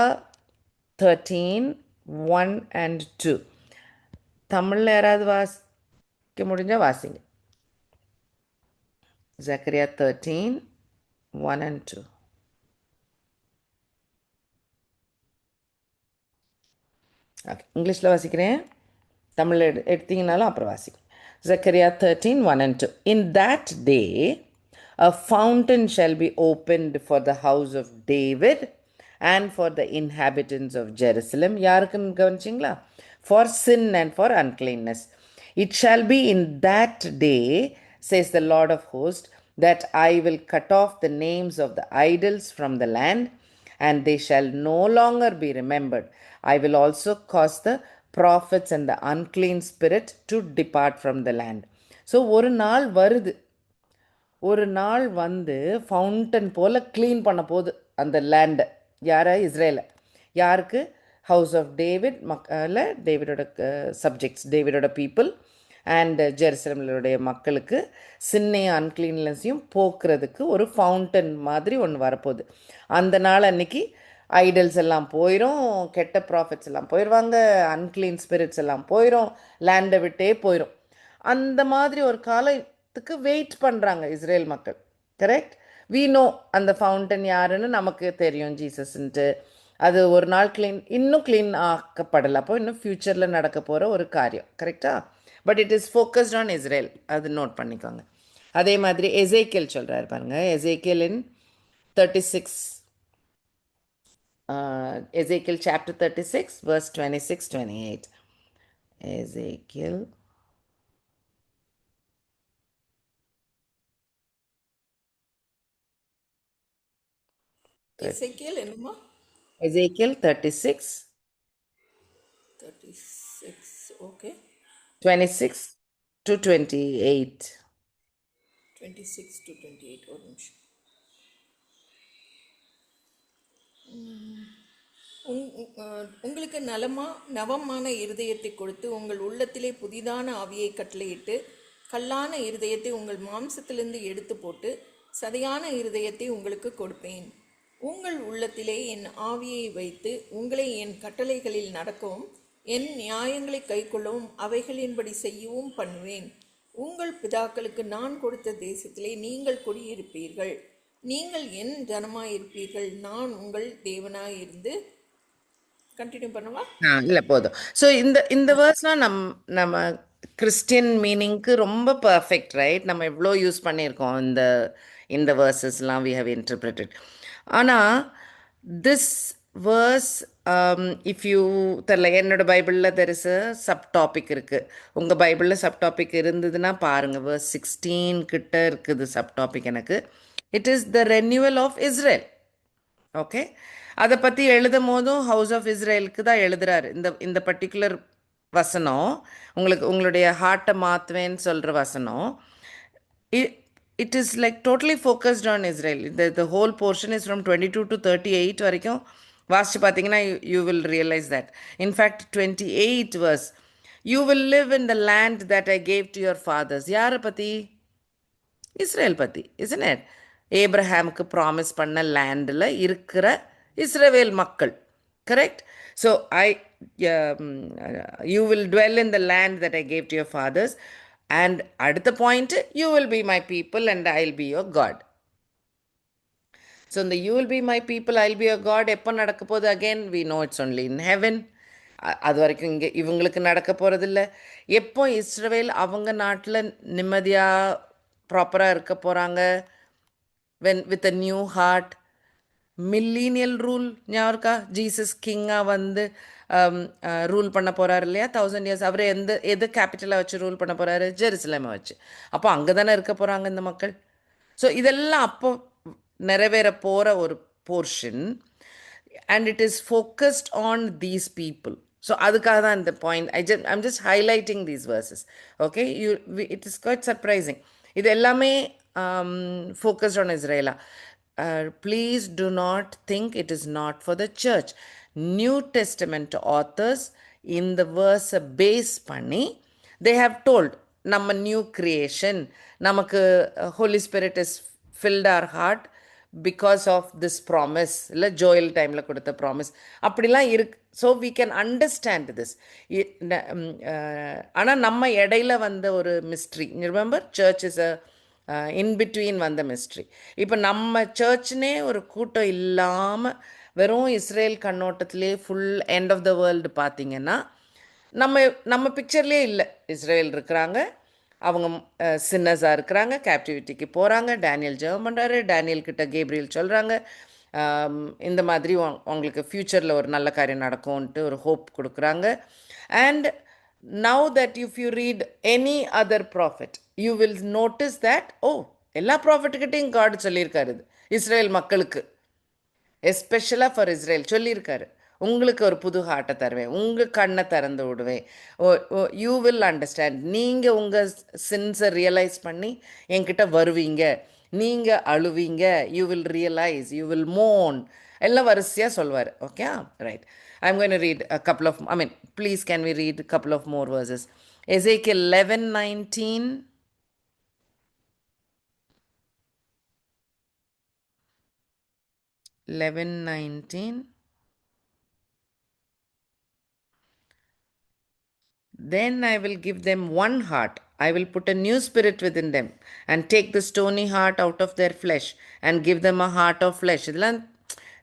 13:1-2. தமிழில் யாராவது வாசிக்க முடிஞ்சால் வாசிங்க. ஜக்கரியா 13:1-2. ஓகே, இங்கிலீஷில் வாசிக்கிறேன், தமிழ் எடுத்தீங்கனாலும் அப்புறம் வாசிக்கிறேன். Zechariah 13:1-2. In that day, a fountain shall be opened for the house of David and for the inhabitants of Jerusalem. யாருக்குன்னு கவனிச்சிங்களா? For sin and for uncleanness. It shall be in that day, says the Lord of hosts, that I will cut off the names of the idols from the land, and they shall no longer be remembered. I will also cause the prophets and the unclean spirit to depart from the land. So ஒரு நாள் வருது, ஒரு நாள் வந்து fountain போல் clean பண்ண போகுது அந்த லேண்டை. யாரை? இஸ்ரேலை. யாருக்கு? ஹவுஸ் ஆஃப் டேவிட் மக்களை, டேவிடோட சப்ஜெக்ட்ஸ், டேவிடோட பீப்புள் அண்ட் ஜெருசலேமுடைய மக்களுக்கு சின்னையும் அன்க்ளீன்லெஸ்ஸையும் போக்குறதுக்கு ஒரு ஃபவுண்டன் மாதிரி ஒன்று வரப்போகுது. அந்த நாள் அன்னைக்கு ஐடல்ஸ் எல்லாம் போயிடும், கெட்ட ப்ராஃபிட்ஸ் எல்லாம் போயிடுவாங்க, அன்க்ளீன் ஸ்பிரிட்ஸ் எல்லாம் போயிடும், லேண்டை விட்டே போயிடும். அந்த மாதிரி ஒரு காலத்துக்கு வெயிட் பண்ணுறாங்க இஸ்ரேல் மக்கள். கரெக்ட்? வி நோ அந்த ஃபவுண்டன் யாருன்னு நமக்கு தெரியும், ஜீசஸ்ன்ட்டு. அது ஒரு நாள் இன்னும் க்ளீன் ஆக்கப்படலை. அப்போ இன்னும் ஃப்யூச்சரில் நடக்க போகிற ஒரு காரியம். கரெக்டா? But it is focused on Israel. அது நோட் பண்ணிக்கோங்க. அதே மாதிரி எசேக்கியல் சொல்கிறாரு பாருங்க. எசேக்கியல் இன் 36, Ezekiel chapter 36, verse 26-28. Ezekiel. Ezekiel என்னமா? Ezekiel 36. 36, okay. 26-28. 26-28, ஒரு நிமிஷம். உங்களுக்கு நவமான இருதயத்தை கொடுத்து உங்கள் உள்ளத்திலே புதிதான ஆவியை கட்டளையிட்டு கல்லான இருதயத்தை உங்கள் மாம்சத்திலிருந்து எடுத்து போட்டு சதையான இருதயத்தை உங்களுக்கு கொடுப்பேன். உங்கள் உள்ளத்திலே என் ஆவியை வைத்து உங்களை என் கட்டளைகளில் நடக்கவும் என் நியாயங்களை கைக்கொள்ளவும் அவைகளின்படி செய்யவும் பண்ணுவேன். உங்கள் பிதாக்களுக்கு நான் கொடுத்த தேசத்திலே நீங்கள் குடியிருப்பீர்கள். நீங்கள் என் ஜனமாயிருப்பீர்கள். நான் உங்கள் தேவனாயிருந்து. கண்டினியூ பண்ணவா? இல்லை, போதும். ஸோ இந்த வேர்ஸ்லாம் நம்ம கிறிஸ்டியன் மீனிங்க்கு ரொம்ப பர்ஃபெக்ட், ரைட்? நம்ம எவ்வளோ யூஸ் பண்ணியிருக்கோம் இந்த வேர்சஸ்லாம், வி ஹவ் இன்டர்பிரட்டட். ஆனால் திஸ் வேர்ஸ், இஃப் யூ தெரில, என்னோட பைபிளில் there is a sub topic இருக்குது. உங்கள் பைபிளில் சப் டாபிக் இருந்ததுன்னா பாருங்கள். வேர்ஸ் 16 கிட்ட இருக்குது சப் டாபிக். எனக்கு it is the renewal of Israel. Okay, அதை பற்றி எழுதும் போதும் ஹவுஸ் ஆஃப் இஸ்ரேலுக்கு தான் எழுதுறாரு. இந்த பர்டிகுலர் வசனம் உங்களுடைய ஹார்ட்டை மாற்றுவேன்னு சொல்கிற வசனம். It is like totally focused on Israel. The whole portion is from 22 to 38 வரைக்கும் வாசித்து பார்த்தீங்கன்னா you will realize that. In fact 28 verse, you will live in the land that I gave to your fathers. யாரை பற்றி? Israel பற்றி, isn't it? ஏப்ரஹாமுக்கு promise பண்ண லேண்டில் இருக்கிற இஸ்ரவேல் மக்கள். Correct? So you will dwell in the land that I gave to your fathers. And அடுத்த point, you will be my people and I will be your God. So இந்த you will be my people, I will be your God எப்போ நடக்க போகுது? Again we know it's only in heaven. அது வரைக்கும் இங்கே இவங்களுக்கு நடக்க போகிறதில்ல. எப்போ இஸ்ரவேல் அவங்க நாட்டில் நிம்மதியாக ப்ராப்பராக இருக்க போகிறாங்க? when with a new heart, millennial rule ஞாபகம் இருக்கா? ஜீசஸ் கிங்காக வந்து ரூல் பண்ண போகிறாரு இல்லையா, 1000 years. அவர் எது கேபிட்டலாக வச்சு ரூல் பண்ண போகிறாரு? ஜெருசலேமை வச்சு. அப்போ அங்கே தானே இருக்க போகிறாங்க இந்த மக்கள். ஸோ இதெல்லாம் அப்போ நிறைவேற போகிற ஒரு portion, and it is focused on these people. So அதுக்காக தான் இந்த point. I'm just highlighting these verses. Okay, it is quite surprising. இது எல்லாமே focused on Israel. Please do not think it is not for the church. New Testament authors in the verse base பண்ணி they have told நம்ம new creation, நமக்கு Holy Spirit is filled our heart because of this promise, இல்லை Joel டைமில் கொடுத்த promise அப்படிலாம் இருக்கு. So we can understand this. ஆனால் நம்ம இடையில வந்த ஒரு mystery, remember church is a in between வந்த மிஸ்ட்ரி. இப்போ நம்ம சர்ச்னே ஒரு கூட்டம் இல்லாமல் வெறும் இஸ்ரேல் கண்ணோட்டத்திலே full end of the world பார்த்தீங்கன்னா நம்ம நம்ம பிக்சர்லேயே இல்லை. இஸ்ரேல் இருக்கிறாங்க, அவங்க சின்னஸாக இருக்கிறாங்க, கேப்டிவிட்டிக்கு போகிறாங்க, டேனியல் ஜெபம் பண்ணுறாரு, டேனியல் கிட்ட கேப்ரியல் சொல்கிறாங்க இந்த மாதிரி உங்களுக்கு ஃப்யூச்சரில் ஒரு நல்ல காரியம் நடக்கும்ன்ட்டு ஒரு ஹோப் கொடுக்குறாங்க. And now that if you read any other profit you will notice that எல்லா ப்ராஃபிட்டுக்கிட்டையும் காட் சொல்லியிருக்காரு இது இஸ்ரேல் மக்களுக்கு, எஸ்பெஷலாக ஃபார் இஸ்ரேல் சொல்லியிருக்காரு. உங்களுக்கு ஒரு புது ஹார்ட்டை தருவேன், உங்கள் கண்ணை திறந்து விடுவேன், யூ வில் அண்டர்ஸ்டாண்ட், நீங்கள் உங்கள் சின்ஸை ரியலைஸ் பண்ணி என்கிட்ட வருவீங்க, நீங்கள் அழுவீங்க, you will realise, you will moan, எல்லாம் வரிசையாக சொல்வார். Okay, right. I'm going to read a couple of, please can we read a couple of more verses? Ezekiel 11:19. 11:19. Then I will give them one heart. I will put a new spirit within them and take the stony heart out of their flesh and give them a heart of flesh. இதெல்லாம்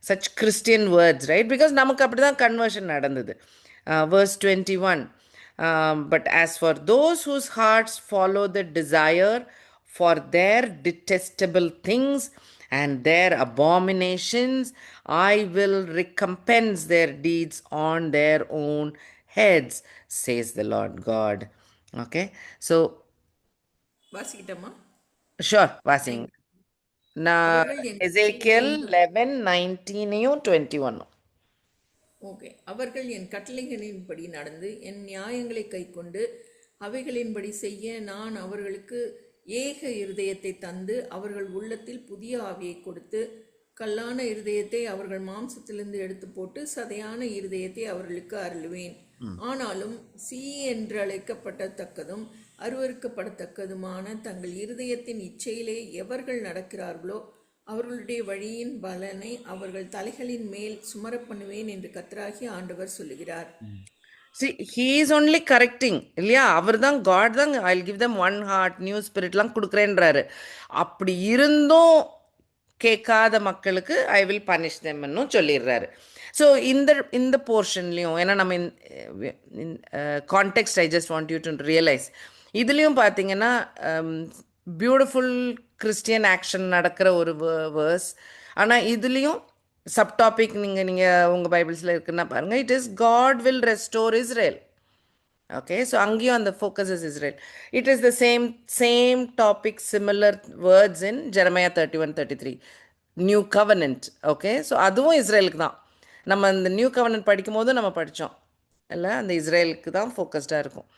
such Christian words, right? Because நமக்கு அப்படி தான் conversion நடந்தது. Verse 21. But as for those whose hearts follow the desire for their detestable things and their abominations, I will recompense their deeds on their own heads, says the Lord God. Okay, so வாசிக்கிட்டோமா? sure, வாசிங்க. நான் அவர்கள் என் Ezekiel 11:19 21. Okay. அவர்கள் என் கட்டளைகளின்படி நடந்து என் நியாயங்களை கைக்கொண்டு அவைகளின்படி செய்ய நான் அவர்களுக்கு ஏக இருதயத்தை தந்து அவர்கள் உள்ளத்தில் புதிய ஆவியை கொடுத்து கல்லான இருதயத்தை அவர்கள் மாம்சத்திலிருந்து எடுத்து போட்டு சதையான இருதயத்தை அவர்களுக்கு அருளுவேன். ஆனாலும் சீ என்று அழைக்கப்படத்தக்கதும் அருவருக்கப்படத்தக்கதுமான தங்கள் இருதயத்தின் இச்சையிலே எவர்கள் நடக்கிறார்களோ அவர்களுடைய வழியின் பலனை அவர்கள் தலைகளின் மேல் சுமர பண்ணுவேன் என்று கர்த்தராகிய ஆண்டவர் சொல்லுகிறார். See, he is only correcting, இல்லையா? அவர் தான் காட் தான் I'll give them one heart, new ஸ்பிரிட்லாம் கொடுக்குறேன்றாரு. அப்படி இருந்தும் கேட்காத மக்களுக்கு ஐ வில் பனிஷ் தெம்னு சொல்லிடுறாரு. ஸோ இந்த போர்ஷன்லேயும், ஏன்னா நம்ம context I just want you to realise, இதுலேயும் பார்த்தீங்கன்னா பியூட்டிஃபுல் கிறிஸ்டியன் ஆக்ஷன் நடக்கிற ஒரு வேர்ஸ். ஆனால் இதுலேயும் சப்டாபிக் நீங்கள் உங்கள் பைபிள்ஸில் இருக்குன்னா பாருங்கள், it is God will restore Israel. Okay, so அங்கேயும் அந்த focus is Israel. It is the same topic, similar words in Jeremiah 31:33. New covenant. Okay, so அதுவும் இஸ்ரேலுக்கு தான். நம்ம அந்த நியூ கவர்னன்ட் படிக்கும் போது நம்ம படித்தோம் இல்லை, அந்த இஸ்ரேலுக்கு தான் ஃபோக்கஸ்டாக இருக்கும்.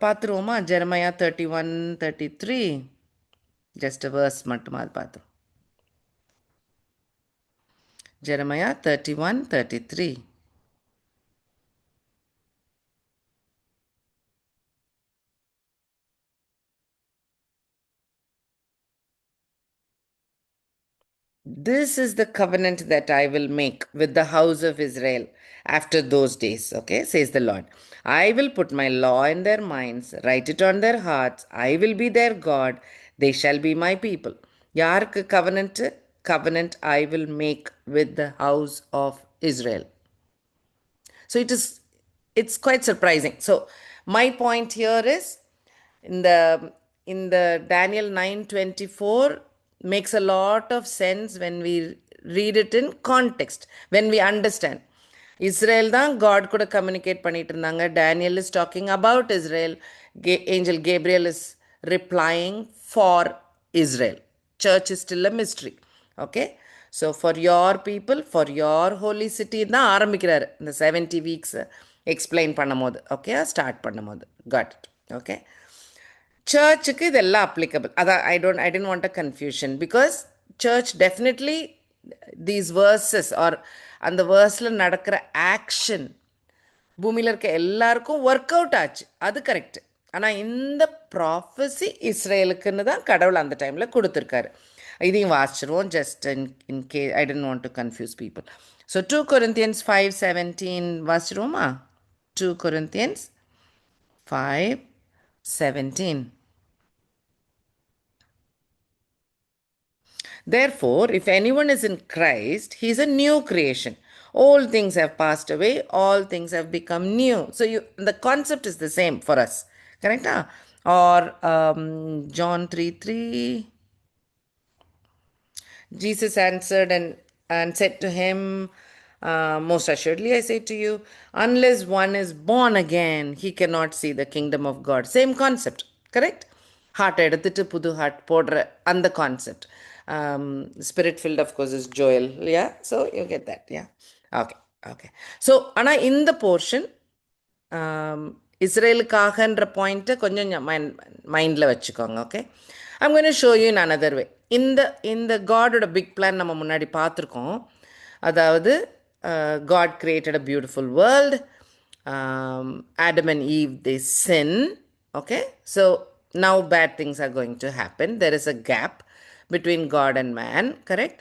பார்த்துருவோமா? ஜெரமையா 31:33, ஜஸ்ட் வேர்ஸ் மட்டுமா அது பார்த்துருவோம். Jeremiah 31:33. This is the covenant that I will make with the house of Israel after those days, okay, says the Lord. I will put my law in their minds, write it on their hearts. I will be their God. They shall be my people. யாருக்கு covenant? Covenant I will make with the house of Israel. So it's quite surprising. So my point here is in the Daniel 9:24 makes a lot of sense when we read it in context when we understand. Israel தான் God கூட communicate பண்ணிட்டு இருந்தாங்க. Daniel is talking about Israel. Angel Gabriel is replying for Israel. Church is still a mystery. Okay, so for your people, for your holy city தான் ஆரம்பிக்கிறாரு இந்த 70 weeks explain பண்ணும் போது. Okay, start பண்ணும் போது. Got it. ஓகே, சர்ச்சுக்கு இதெல்லாம் applicable. அதான் I don't want a confusion, because church definitely these verses are அந்த வேர்ஸில் நடக்கிற ஆக்ஷன் பூமியில் இருக்க எல்லாருக்கும் ஒர்க் அவுட் ஆச்சு, அது கரெக்டு. ஆனால் இந்த ப்ராஃபஸி இஸ்ரேலுக்குன்னு தான் கடவுள் அந்த டைமில் கொடுத்துருக்காரு. இதையும் வாசிச்சிருவோம், just in case I don't want to confuse people. So 2 Corinthians 5:17 வாசிச்சிருவோமா? 2 Corinthians 5:17. Therefore, if anyone is in Christ, he is a new creation. All things have passed away, all things have become new. So the concept is the same for us. Correct? Or John 3:3. Jesus answered and said to him, most assuredly I say to you, unless one is born again, he cannot see the kingdom of God. Same concept. Correct? Heart எடுத்துட்டு புது heart போடுற அந்த concept. Spirit filled, of course, is Joel. Yeah, so you get that. Yeah, okay. So ஆனால் இந்த portion இஸ்ரேலுக்காகன்ற பாயிண்ட்டை கொஞ்சம் மைண்டில் வச்சுக்கோங்க. Okay, I'm going to show you in another way. இந்த காடோட பிக் பிளான் நம்ம முன்னாடி பார்த்துருக்கோம். அதாவது God created a beautiful world. Adam and Eve, they sin. Okay, so now bad things are going to happen. There is a gap between God and man. Correct?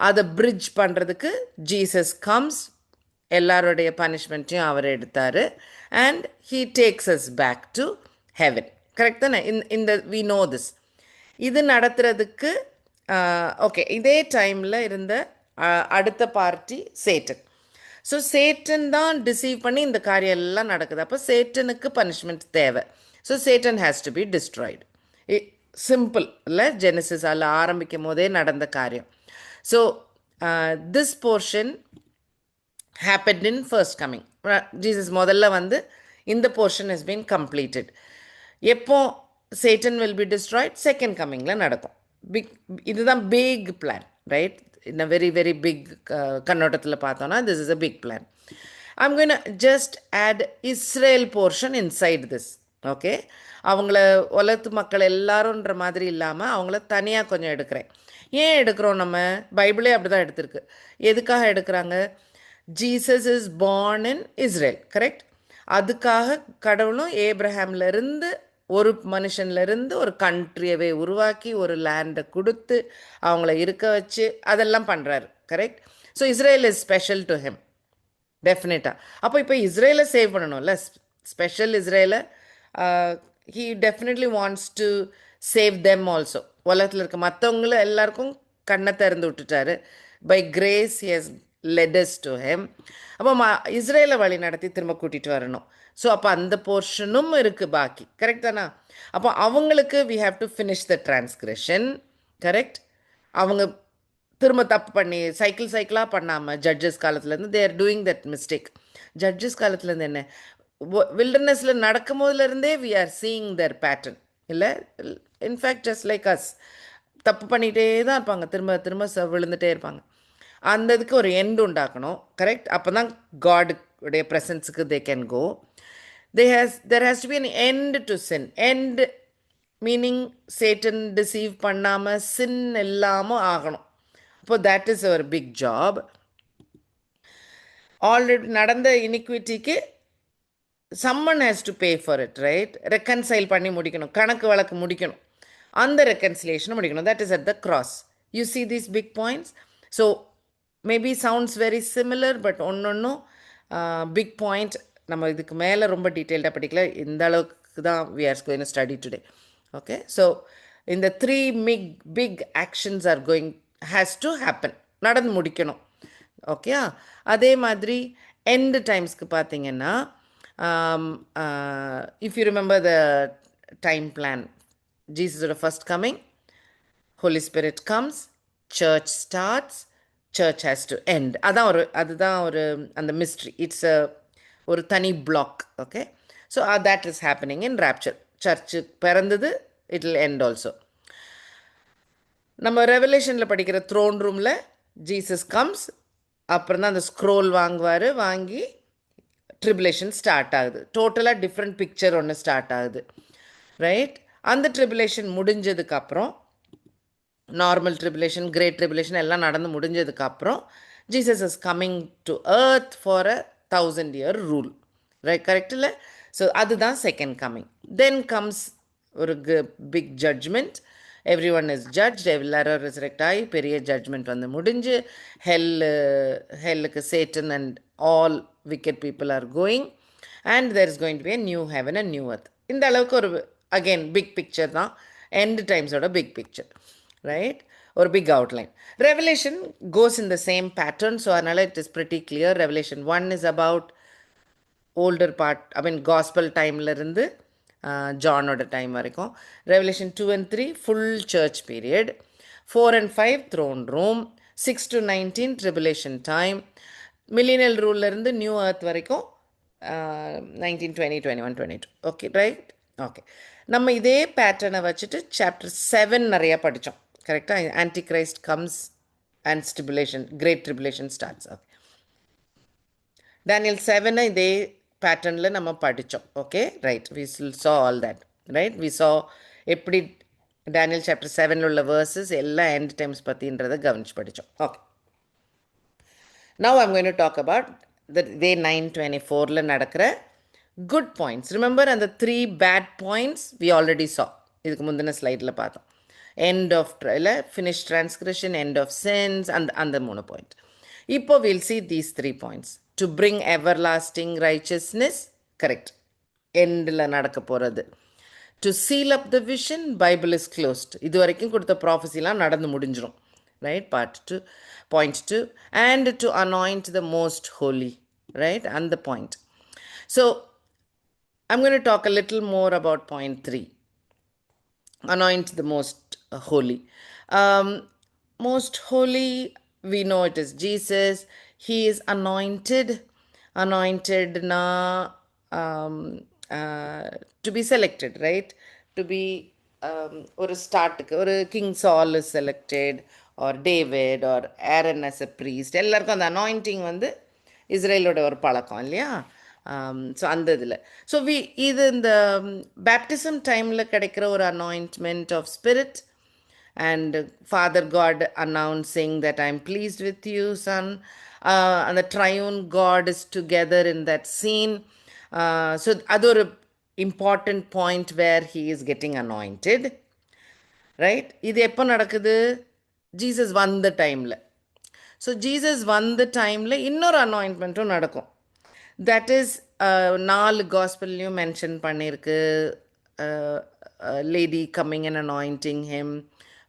அதை bridge பண்ணுறதுக்கு Jesus comes. எல்லாருடைய பனிஷ்மெண்ட்டையும் அவர் எடுத்தார். And he takes us back to heaven. Correct தானே? இந்த we know this. இது நடத்துறதுக்கு ஓகே, இதே டைமில் இருந்த அடுத்த பார்ட்டி சேட்டன். ஸோ சேட்டன் தான் டிசீவ் பண்ணி இந்த காரியம் எல்லாம் நடக்குது. அப்போ சேட்டனுக்கு பனிஷ்மெண்ட் தேவை. So Satan has to be destroyed. Simple இல்லை? ஜெனசிஸால் ஆரம்பிக்கும் போதே நடந்த காரியம். So this portion happened in first coming. Jesus முதல்ல வந்து இந்த போர்ஷன் has been completed. எப்போ Satan will be destroyed? Second கம்மிங்கில் நடக்கும். இதுதான் big plan, right? in a very very big கண்ணோட்டத்தில் பார்த்தோன்னா this is a big plan. I'm going to just add Israel portion inside this. Okay, அவங்கள உலகத்து மக்கள் எல்லாரும்ன்ற மாதிரி இல்லாமல் அவங்கள தனியாக கொஞ்சம் எடுக்கிறேன். ஏன் எடுக்கிறோம்? நம்ம பைபிளே அப்படி தான் எடுத்திருக்கு. எதுக்காக எடுக்கிறாங்க? Jesus is born in Israel. Correct? அதுக்காக கடவுளும் ஏப்ரஹாம்லேருந்து ஒரு மனுஷன்லேருந்து ஒரு கண்ட்ரியவே உருவாக்கி ஒரு லேண்டை கொடுத்து அவங்கள இருக்க வச்சு அதெல்லாம் பண்ணுறாரு. Correct? So Israel is special to him டெஃபினட்டாக. அப்போ இப்போ இஸ்ரேலை சேவ் பண்ணணும்ல, ஸ்பெஷல் இஸ்ரேலை. He definitely wants to save them also. உலகத்தில் இருக்க மற்றவங்களும் எல்லாருக்கும் கண்ணை திறந்து விட்டுட்டாரு. By grace he has led us to him. அப்போ இஸ்ரேலை வழி நடத்தி திரும்ப கூட்டிகிட்டு வரணும். ஸோ அப்போ அந்த போர்ஷனும் இருக்குது பாக்கி. கரெக்ட் தானா? அப்போ அவங்களுக்கு we have to finish the transcription. Correct? அவங்க திரும்ப தப்பு பண்ணி சைக்கிளாக பண்ணாமல் ஜட்ஜஸ் காலத்துலேருந்து they are doing that mistake. Judges காலத்துலேருந்து என்ன, வில்டர்னஸில் நடக்கும் போதுலேருந்தே we are seeing the pattern. இல்லை, இன்ஃபேக்ட் ஜஸ்ட் லைக் அஸ் தப்பு பண்ணிகிட்டே தான் இருப்பாங்க, திரும்ப திரும்ப விழுந்துகிட்டே இருப்பாங்க. அந்த இதுக்கு ஒரு எண்ட் உண்டாக்கணும். கரெக்ட்? அப்போ தான் காடுடைய ப்ரெசன்ஸுக்கு they can go. there has to be an end to sin. End meaning Satan deceive பண்ணாமல் sin இல்லாமல் ஆகணும். அப்போ that is our big job. Already நடந்த இனிக்விட்டிக்கு someone has to pay for it, right? reconcile பண்ணி முடிக்கணும், கணக்கு வழக்கு முடிக்கணும், அந்த reconciliation முடிக்கணும். that is at the cross. You see these big points? So maybe sounds very similar, but ஒன்னொன்னும் big point. நம்ம இதுக்கு மேலே ரொம்ப டீட்டெயில்டாக படிக்கல, இந்த அளவுக்கு தான் we are going to study today. Okay, so இந்த 3 big actions are going has to happen, நடந்து முடிக்கணும். ஓகே, அதே மாதிரி எண்ட் டைம்ஸ்க்கு பார்த்தீங்கன்னா if you remember the time plan, ஜீசஸோட first coming, Holy Spirit comes, church starts, church has to end. அதுதான் ஒரு அந்த mystery. It's a ஒரு தனி block. Okay, so that is happening in rapture. Church பிறந்தது, it will end also. நம்ம ரெவலேஷனில் படிக்கிற thrown ரூமில் ஜீசஸ் கம்ஸ், அப்புறம் தான் அந்த ஸ்க்ரோல் வாங்குவார், வாங்கி ட்ரிபுலேஷன் ஸ்டார்ட் ஆகுது. டோட்டலாக டிஃப்ரெண்ட் பிக்சர் ஒன்று ஸ்டார்ட் ஆகுது, ரைட்? அந்த ட்ரிபுலேஷன் முடிஞ்சதுக்கப்புறம், நார்மல் ட்ரிபுலேஷன், கிரேட் ட்ரிபுலேஷன் எல்லாம் நடந்து முடிஞ்சதுக்கப்புறம் Jesus is coming to earth for a 1000-year rule, right? Correct இல்லை? ஸோ அதுதான் செகண்ட் கம்மிங். தென் கம்ஸ் ஒரு big judgement. Every one is judge, எல்லாரும் ரிசரெக்ட் ஆகி பெரிய ஜட்ஜ்மெண்ட் வந்து முடிஞ்சு ஹெல்லுக்கு Satan and all wicked people are going, and there is going to be a new heaven and new earth. இந்த அளவுக்கு ஒரு அகெயின் பிக் பிக்சர் தான், எண்ட் டைம்ஸோட பிக் பிக்சர், ரைட்? ஒரு big outline. Revelation goes in the same pattern. So அதனால் it is pretty clear. Revelation 1 is about older part, I mean gospel டைம்லேருந்து ஜானோட time வரைக்கும். Revelation 2 and 3 full church period. 4 and 5 throne room. 6 to 19 tribulation time. Millennial ரூல்லேருந்து new earth வரைக்கும் 19, 20, 21, 22. Okay, right? Okay, நம்ம இதே பேட்டர்னை வச்சுட்டு சாப்டர் 7 நிறையா படித்தோம், கரெக்டாக? Anti Christ comes and tribulation, great tribulation starts. Okay, Daniel 7 இதே பேட்டர்னில் நம்ம படித்தோம். Okay, right? We saw all that, right? We saw எப்படி டேனியல் சாப்டர் 7 உள்ள வேர்சஸ் எல்லாம் எண்ட் டைம்ஸ் பற்றின்றதை கவனிச்சு படித்தோம். ஓகே, now I'm going to talk about the day 9:24 நடக்கிற good points. Remember, and the 3 bad points we already saw. இதுக்கு முந்தின ஸ்லைடில் பார்த்தோம். end of trial, finished transgression, end of sins, அந்த 3 point. இப்போ we'll see these 3 points. To bring everlasting righteousness, correct, எண்டில் நடக்க போகிறது. To seal up the vision, Bible is closed. இது வரைக்கும் கொடுத்த ப்ராஃபஸிலாம் நடந்து முடிஞ்சிடும், right? Part 2, point 2, and to anoint the most holy, right? And the point. So I'm going to talk a little more about point 3. Anoint the most holy. Most holy, we know it is Jesus. He is anointed. Anointed na to be selected, right? To be ஒரு ஸ்டார்ட்டுக்கு ஒரு king Saul is selected, or David, or Aaron as a priest. எல்லாருக்கும் அந்த anointing வந்து இஸ்ரேலோட ஒரு பழக்கம் இல்லையா? So அந்த இதில் ஸோ இது இந்த பேப்டிசம் டைமில் கிடைக்கிற ஒரு anointment of spirit, and Father God announcing that I'm pleased with you, son. And the triune God is together in that scene. So அது ஒரு important point where he is getting anointed, right? இது எப்போ நடக்குது? Jesus வந்த டைமில். So Jesus வந்த டைமில் இன்னொரு அனாயின்மெண்ட்டும் நடக்கும். தட் இஸ் 4 காஸ்பல்லையும் மென்ஷன் பண்ணியிருக்கு. Lady coming and anointing him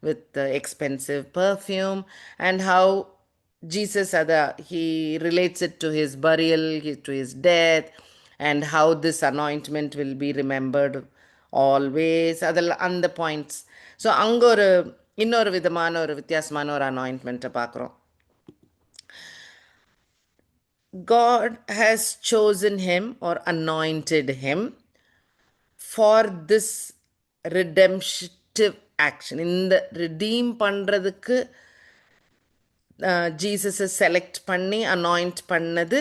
with expensive perfume, and how Jesus he relates it to his burial, to his death, and how this anointment will be remembered always. And the points. So அங்க ஒரு இன்னொரு விதமான ஒரு வித்தியாசமான ஒரு அனாயின்மெண்ட்டை பார்க்குறோம். God has chosen him or anointed him for this redemptive action. இந்த redeem பண்ணுறதுக்கு ஜீசஸை செலக்ட் பண்ணி அனாயிண்ட் பண்ணது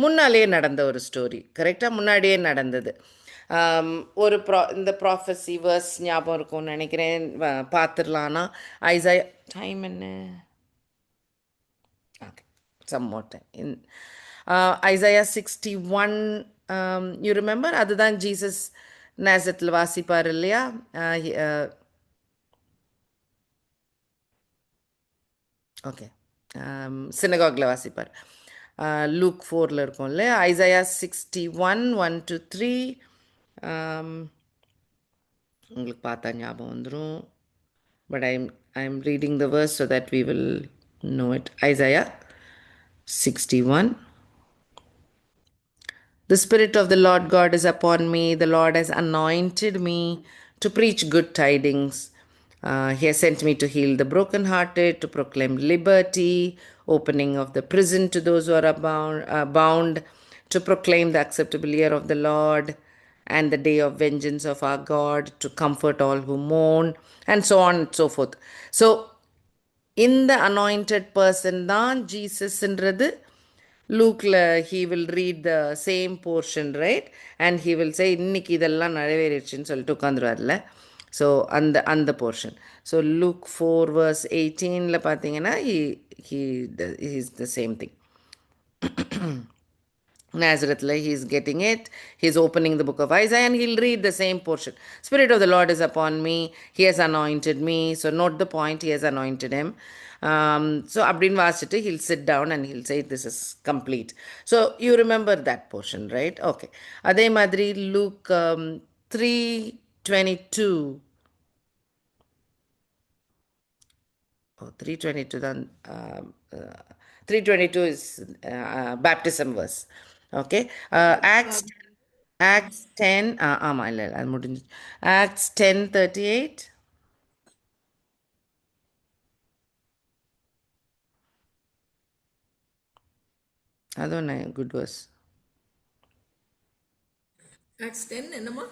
முன்னாலேயே நடந்த ஒரு ஸ்டோரி, கரெக்டாக? முன்னாடியே நடந்தது. ஒரு இந்த ப்ராஃபஸி வேர்ஸ் ஞாபகம் இருக்கும்னு நினைக்கிறேன், பார்த்துடலான்னா ஐசாயா டைம் என்ன? Okay, some more time. Isaiah 61, you remember? அதுதான் ஜீசஸ் நேசத்தில் வாசிப்பார் இல்லையா? ஓகே, சினகாகில் வாசிப்பார். லூக் 4ல் இருக்கும்ல. ஐசாயா 61, 1 to 3 உங்களுக்கு பார்த்தா ஞாபகம் வந்துடும். But I'm reading the verse so that we will know it. Isaiah 61. The Spirit of the Lord God is upon me. The Lord has anointed me to preach good tidings He has sent me to heal the brokenhearted, to proclaim liberty, opening of the prison to those who are bound, to proclaim the acceptable year of the Lord and the day of vengeance of our God, to comfort all who mourn, and so on and so forth. So, in the anointed person தான் ஜீசஸ்ன்றது லூக்ல he will read the same portion, right? And he will say இன்னைக்கு இதெல்லாம் நிறைவேறிடுச்சுன்னு சொல்லிட்டு உட்காந்துருவார்ல. So அந்த portion. So look 4 verse 18ல பார்த்தீங்கன்னா he is the same thing. Nazareth, he's getting it. He's opening the book of Isaiah and he'll read the same portion. Spirit of the Lord is upon me. He has anointed me. So note the point. He has anointed him. So Abdin Vasiti, he'll sit down and he'll say, this is complete. So you remember that portion, right? Okay. Adhe Madri, Luke 3:22. Oh, 3:22 then. 3:22 is baptism verse. Okay. Acts 10, ஆமா இல்லை அது முடிஞ்சு. Acts 10:38. அதுவும் good verse. Aux 10 என்னம்மா?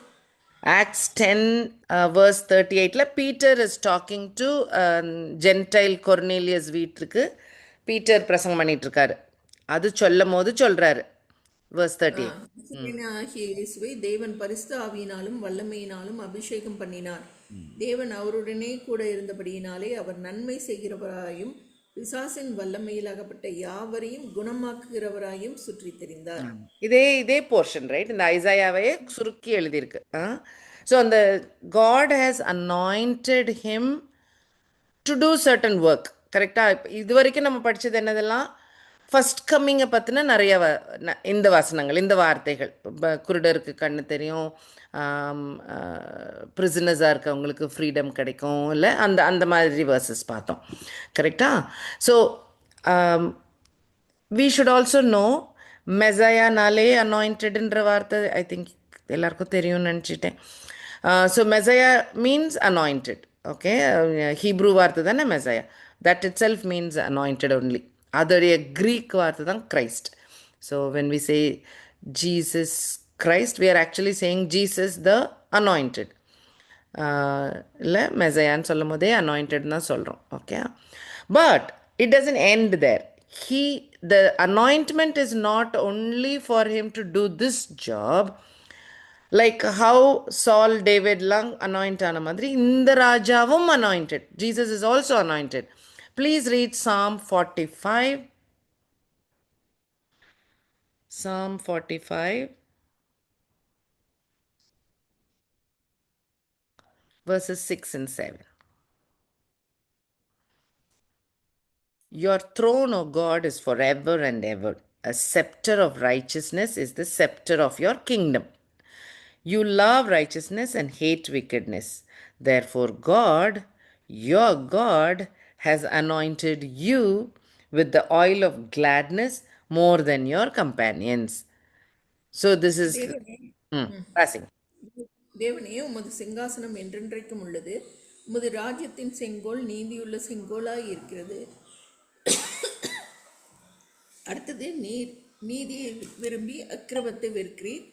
Acts 10 verse 38ல Peter is talking to gentile Cornelius வீட்டுக்கு Peter பிரசங்கம் பண்ணிட்டு இருக்காரு. அது சொல்லும் போது சொல்றாரு verse 38. ஆகிய இயேசுவை தேவன் பரிசுத்த ஆவியினாலும் வல்லமையினாலும் அபிஷேகம் பண்ணினார். தேவன் அவருடனே கூட இருந்தபடியினாலே அவர் நன்மை செய்கிறவராயும் பிசாசின் வல்லமையில் அகப்பட்ட யாவரையும் குணமாக்குகிறவராயும் சுற்றி தெரிந்தார். இதே போர்ஷன், ரைட்? இந்த ஐசாயாவையே சுருக்கி எழுதியிருக்கு. ஸோ அந்த God has anointed him to do certain work. கரெக்டாக இது வரைக்கும் நம்ம படித்தது என்னதெல்லாம் ஃபஸ்ட் கம்மிங்கை பற்றின நிறைய இந்த வசனங்கள், இந்த வார்த்தைகள். குருடருக்கு கண்ணு தெரியும், ப்ரிசனர்ஸாக இருக்கவங்களுக்கு ஃப்ரீடம் கிடைக்கும், இல்லை அந்த அந்த மாதிரி வேர்சஸ் பார்த்தோம். கரெக்டாக? So we should also know மெசையானாலே அனாயிண்டட்ன்ற வார்த்தை ஐ திங்க் எல்லாருக்கும் தெரியும்னு நினச்சிட்டேன். So Messiah means anointed. Okay, Hebrew வார்த்தை தானே Messiah. That itself means anointed only. அதோடைய க்ரீக் வார்த்தை தான் Christ. So when we say Jesus Christ, we are actually saying Jesus the anointed. இல்லை மெசையான்னு சொல்லும் போதே அனாயிண்டட் தான் சொல்கிறோம். Okay, but it doesn't end there. The anointment is not only for him to do this job, like how Saul, David lang anoint ana madri inda rajavum anointed. Jesus is also anointed. Please read Psalm 45. Psalm 45 verses 6 and 7. Your throne, O God, is forever and ever. A scepter of righteousness is the scepter of your kingdom. You love righteousness and hate wickedness. Therefore, God, your God, has anointed you with the oil of gladness more than your companions. So this is passing. தேவனே, உமது சிங்காசனம் என்றென்றைக்கும் உள்ளது. உமது ராஜ்யத்தின் செங்கோல் நீதியுள்ள செங்கோலாய் இருக்கிறது. அடுத்தது, நீர் நீதியை விரும்பி அக்கிரமத்தை வெறுக்கிறீர்.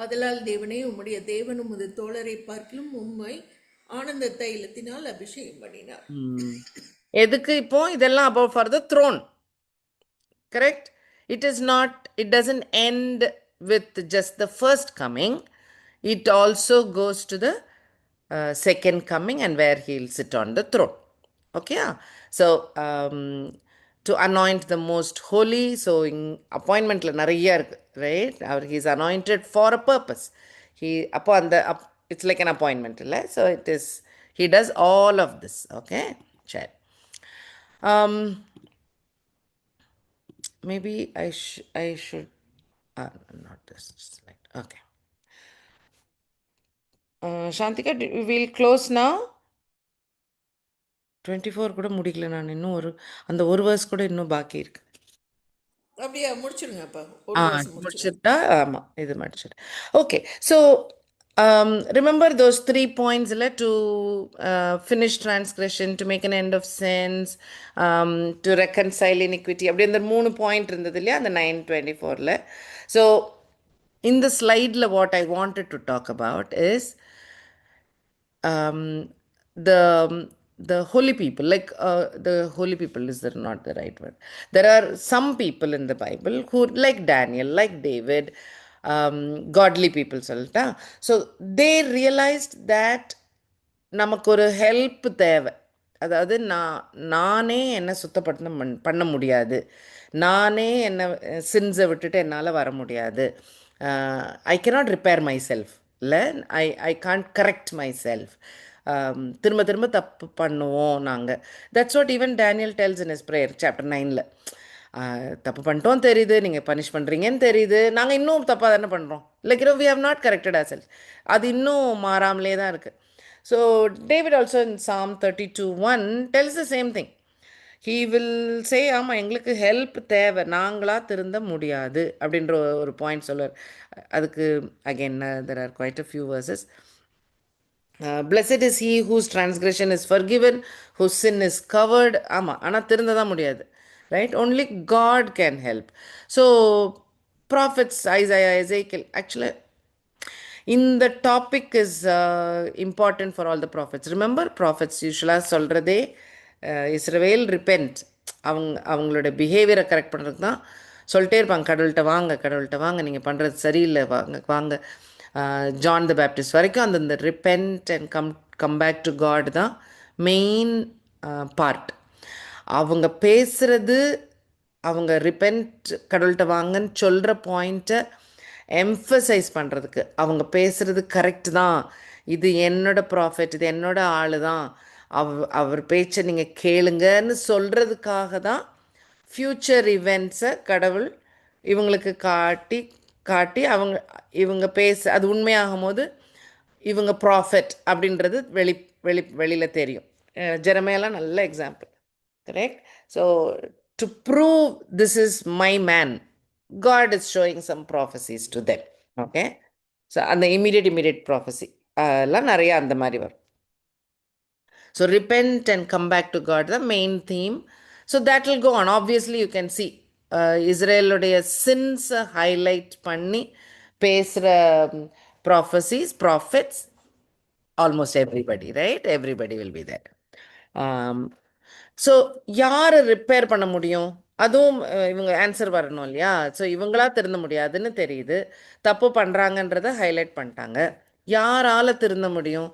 ஆதலால் தேவனே, உம்முடைய தேவன் உமது தோழரை பார்க்கிலும் உம்மை ஆனந்த தைலத்தினால் அபிஷேகம் பண்ணினார். எதுக்கு இப்போ இதெல்லாம் about for the throne, correct? It is not, it doesn't end with just the first coming. It also goes to the second coming and where he'll sit on the throne. Okay, so to anoint the most holy, so in appointment la nariya irukku, right? He's anointed for a purpose. He upon the it's like an appointment, right? So it is, he does all of this. Okay, sure. Maybe I should not this slide. Okay. Shantika, we'll close now. 24 கூட முடிக்கல நான். இன்னும் அந்த ஒரு verse கூட இன்னும் பாக்கி இருக்கு. அப்படியே முடிச்சிருங்க அப்பா. முடிச்சிட்டா? ஆமாம், இது முடிச்சிடு. Okay, so Remember those 3 points to finish transgression, to make an end of sins, to reconcile iniquity. அப்படி அந்த 3 பாயிண்ட் இருந்தது இல்லையா அந்த 9:24. ஸோ இந்த ஸ்லைடில் what I wanted to talk about is the holy people, like the holy people is not the right word. There are some people in the Bible who, like Daniel, like David, godly people சொல்லிட்டா. So they realized that நமக்கு ஒரு help தேவை. அதாவது நானே என்னை சுத்தப்படுத்த பண்ண முடியாது, நானே என்னை சின்ஸை விட்டுட்டு என்னால் வர முடியாது, I cannot repair myself, இல்லை I can't correct myself. திரும்ப திரும்ப தப்பு பண்ணுவோம் நாங்கள். That's what even Daniel tells in his prayer chapter 9. தப்பு பண்ணிட்டோம் தெரியுது, நீங்கள் பனிஷ் பண்ணுறீங்கன்னு தெரியுது, நாங்கள் இன்னும் தப்பாக தானே பண்ணுறோம், like we have not corrected our self. அது இன்னும் மாறாமலே தான் இருக்குது. So David also in Psalm 32:1 tells the same thing. He will say, ஆமாம் எங்களுக்கு ஹெல்ப் தேவை, நாங்களாக திருந்த முடியாது அப்படின்ற ஒரு பாயிண்ட் சொல்லுவார். அதுக்கு again there are quite a few verses. Blessed is he whose transgression is forgiven, whose sin is covered. ஆமாம், ஆனால் திருந்த தான் முடியாது, right? only God can help. So prophets, Isaiah, Ezekiel, actually இந்த topic is important for all the profits. Remember, profits யூஸ்வலாக சொல்கிறதே இஸ்ரவேல் repent, அவங்களோட பிஹேவியரை correct பண்ணுறதுக்கு தான் சொல்லிட்டே இருப்பாங்க. கடவுள்கிட்ட வாங்க, கடவுள்கிட்ட வாங்க, நீங்கள் பண்ணுறது சரியில்லை, வாங்க வாங்க. ஜான் த பேப்டிஸ்ட் வரைக்கும் அந்த repent and come back to God தான் மெயின் பார்ட். அவங்க பேசுகிறது, அவங்க ரிப்பென்ட் கடவுள்கிட்ட வாங்கன்னு சொல்கிற பாயிண்ட்டை எம்ஃபசைஸ் பண்ணுறதுக்கு, அவங்க பேசுகிறது கரெக்ட் தான், இது என்னோட ப்ராஃபிட், இது என்னோட ஆள் தான், அவர் பேச்சை நீங்கள் கேளுங்கன்னு சொல்கிறதுக்காக தான் ஃப்யூச்சர் இவெண்ட்ஸை கடவுள் இவங்களுக்கு காட்டி காட்டி இவங்க அது உண்மையாகும் போது இவங்க ப்ராஃபிட் அப்படின்றது வெளியில் தெரியும். ஜெரமையாலாம் நல்ல example, correct? So to prove this is my man, God is showing some prophecies to them. Okay, so அந்த immediate prophecy எல்லாம் நிறைய அந்த மாதிரி வரும். So repent and come back to God, the main theme. So that will go on. Obviously you can see இஸ்ரேலுடைய sins highlight பண்ணி பேசுகிற prophecies, prophets, almost everybody, right? Everybody will be there. So யார் repair பண்ண முடியும்? அதுவும் இவங்க answer வரணும் இல்லையா? ஸோ இவங்களா திருந்த முடியாதுன்னு தெரியுது, தப்பு பண்ணுறாங்கன்றத ஹைலைட் பண்ணிட்டாங்க. யாரால் திருந்த முடியும்?